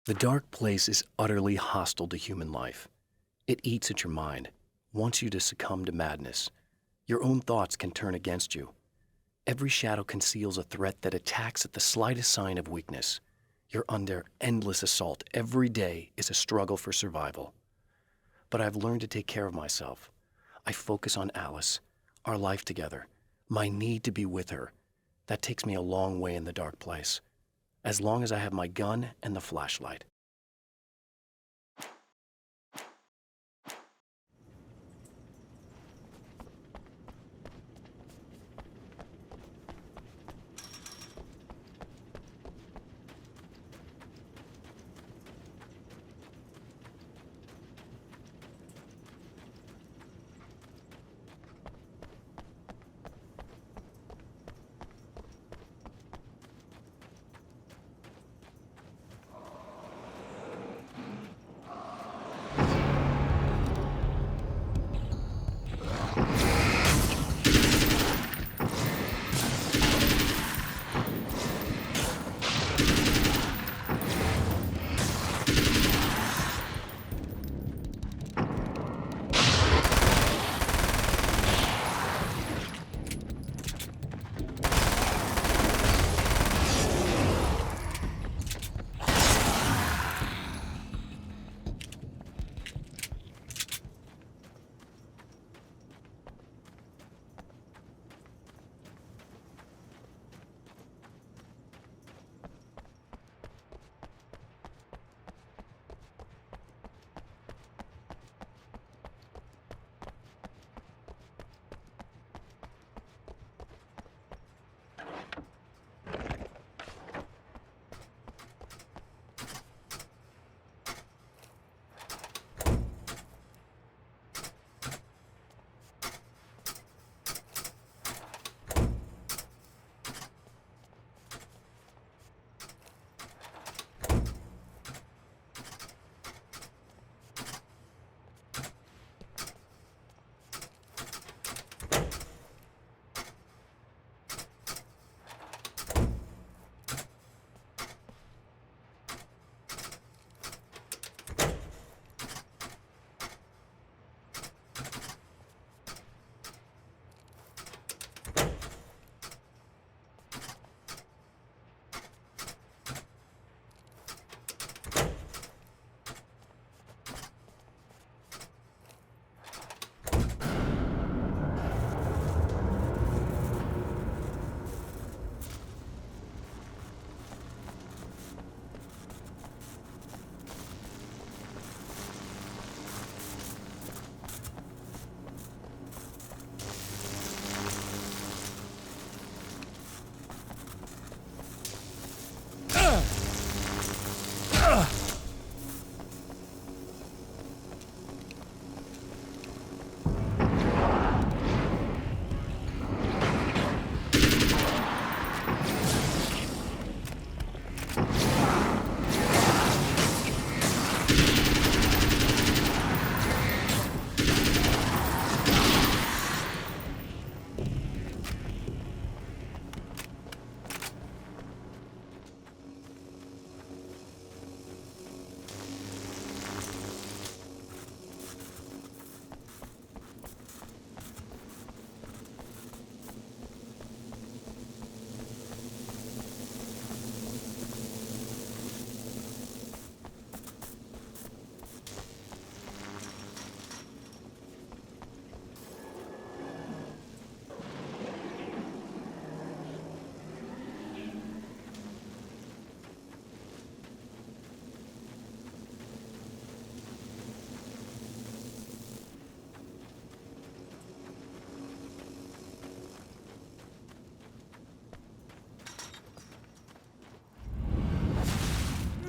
The dark place is utterly hostile to human life. It eats at your mind, wants you to succumb to madness. Your own thoughts can turn against you. Every shadow conceals a threat that attacks at the slightest sign of weakness. You're under endless assault. Every day is a struggle for survival. but I've learned to take care of myself. I focus on Alice, our life together, my need to be with her. That takes me a long way in the dark place, as long as I have my gun and the flashlight.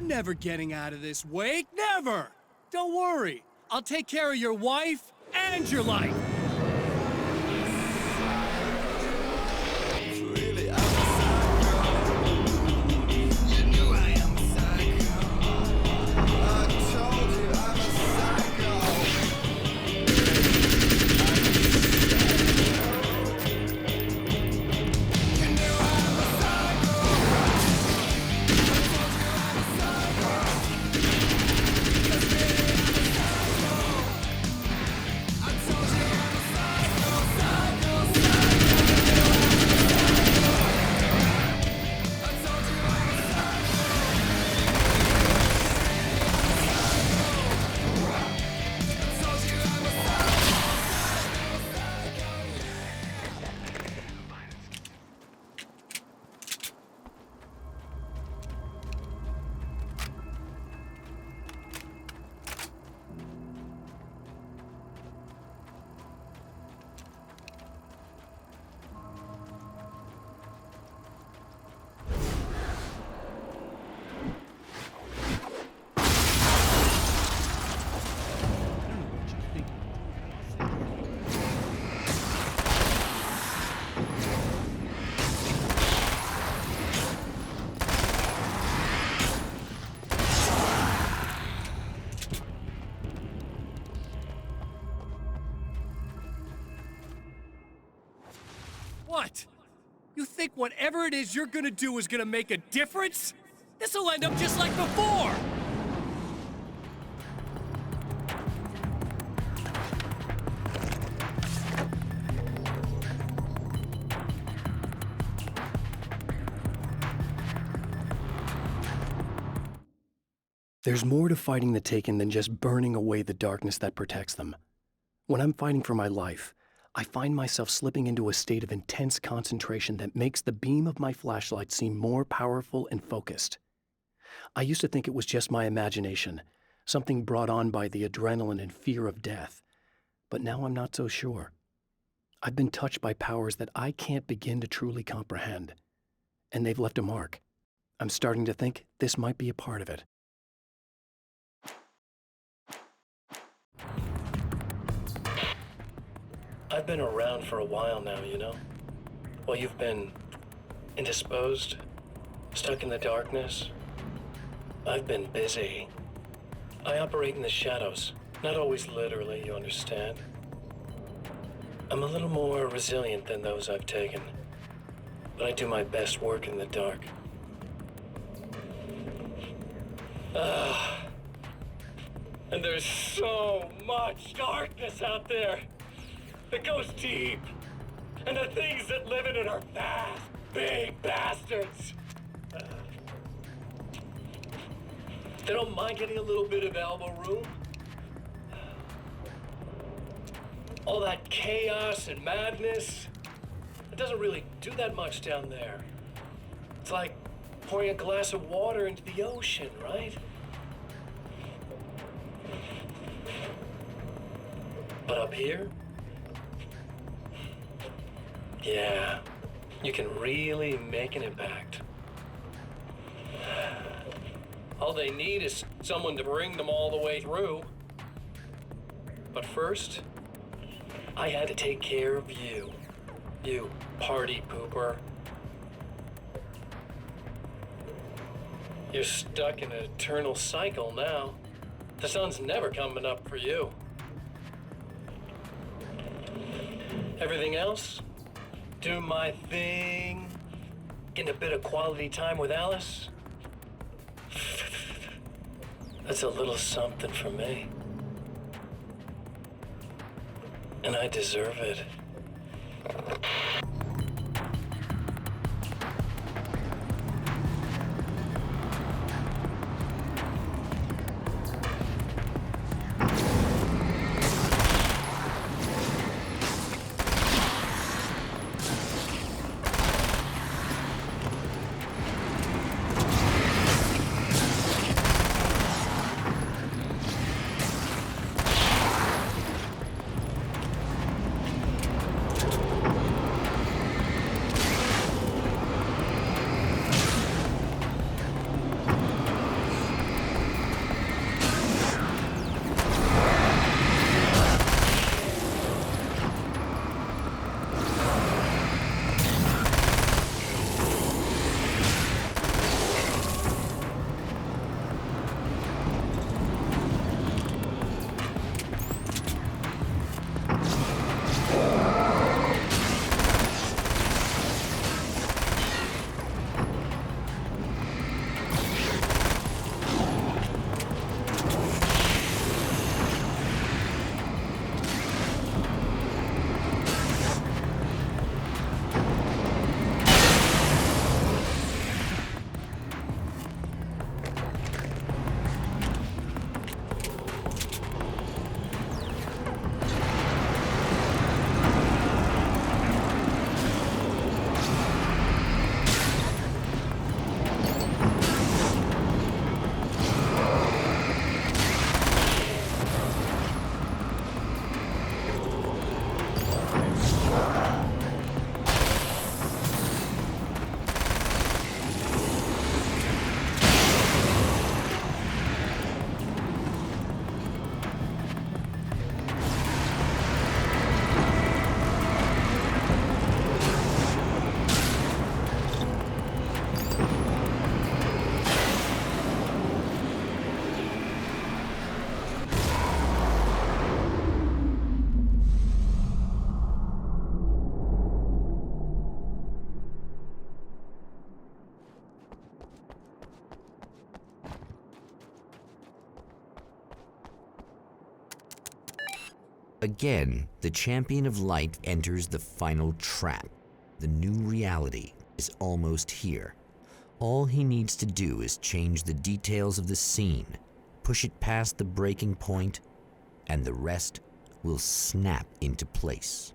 Never getting out of this, Wake. Never! Don't worry. I'll take care of your wife and your life. I told you think whatever it is you're gonna do is gonna make a difference? This'll end up just like before! There's more to fighting the Taken than just burning away the darkness that protects them. When I'm fighting for my life, I find myself slipping into a state of intense concentration that makes the beam of my flashlight seem more powerful and focused. I used to think it was just my imagination, something brought on by the adrenaline and fear of death, but now I'm not so sure. I've been touched by powers that I can't begin to truly comprehend, and they've left a mark. I'm starting to think this might be a part of it. I've been around for a while now, you know? While you've been indisposed, stuck in the darkness, I've been busy. I operate in the shadows, not always literally, you understand? I'm a little more resilient than those I've taken, but I do my best work in the dark. And there's so much darkness out there. It goes deep. And the things that live in it are fast, big bastards. They don't mind getting a little bit of elbow room. All that chaos and madness, it doesn't really do that much down there. It's like pouring a glass of water into the ocean, right? But up here, yeah, you can really make an impact. All they need is someone to bring them all the way through. But first, I had to take care of you. You party pooper. You're stuck in an eternal cycle now. The sun's never coming up for you. Everything else? Do my thing, getting a bit of quality time with Alice. That's a little something for me. And I deserve it. Again, the champion of light enters the final trap. The new reality is almost here. All he needs to do is change the details of the scene, push it past the breaking point, and the rest will snap into place.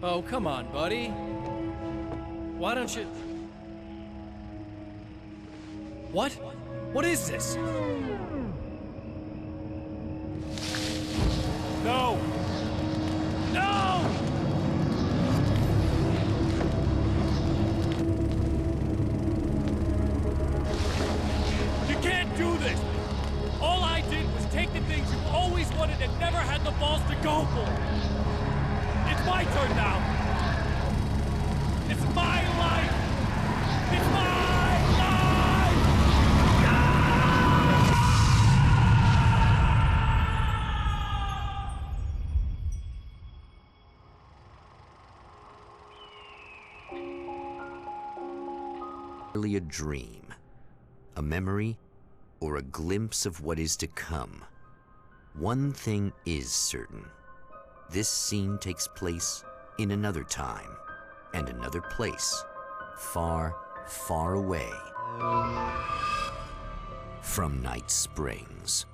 Oh, come on, buddy. Why don't you... What? What is this? No! No! You can't do this! All I did was take the things you always wanted and never had the balls to go for! It's my turn now! It's my life! It's my life! Merely a dream, a memory, or a glimpse of what is to come. One thing is certain. This scene takes place in another time and another place, far, far away from Night Springs.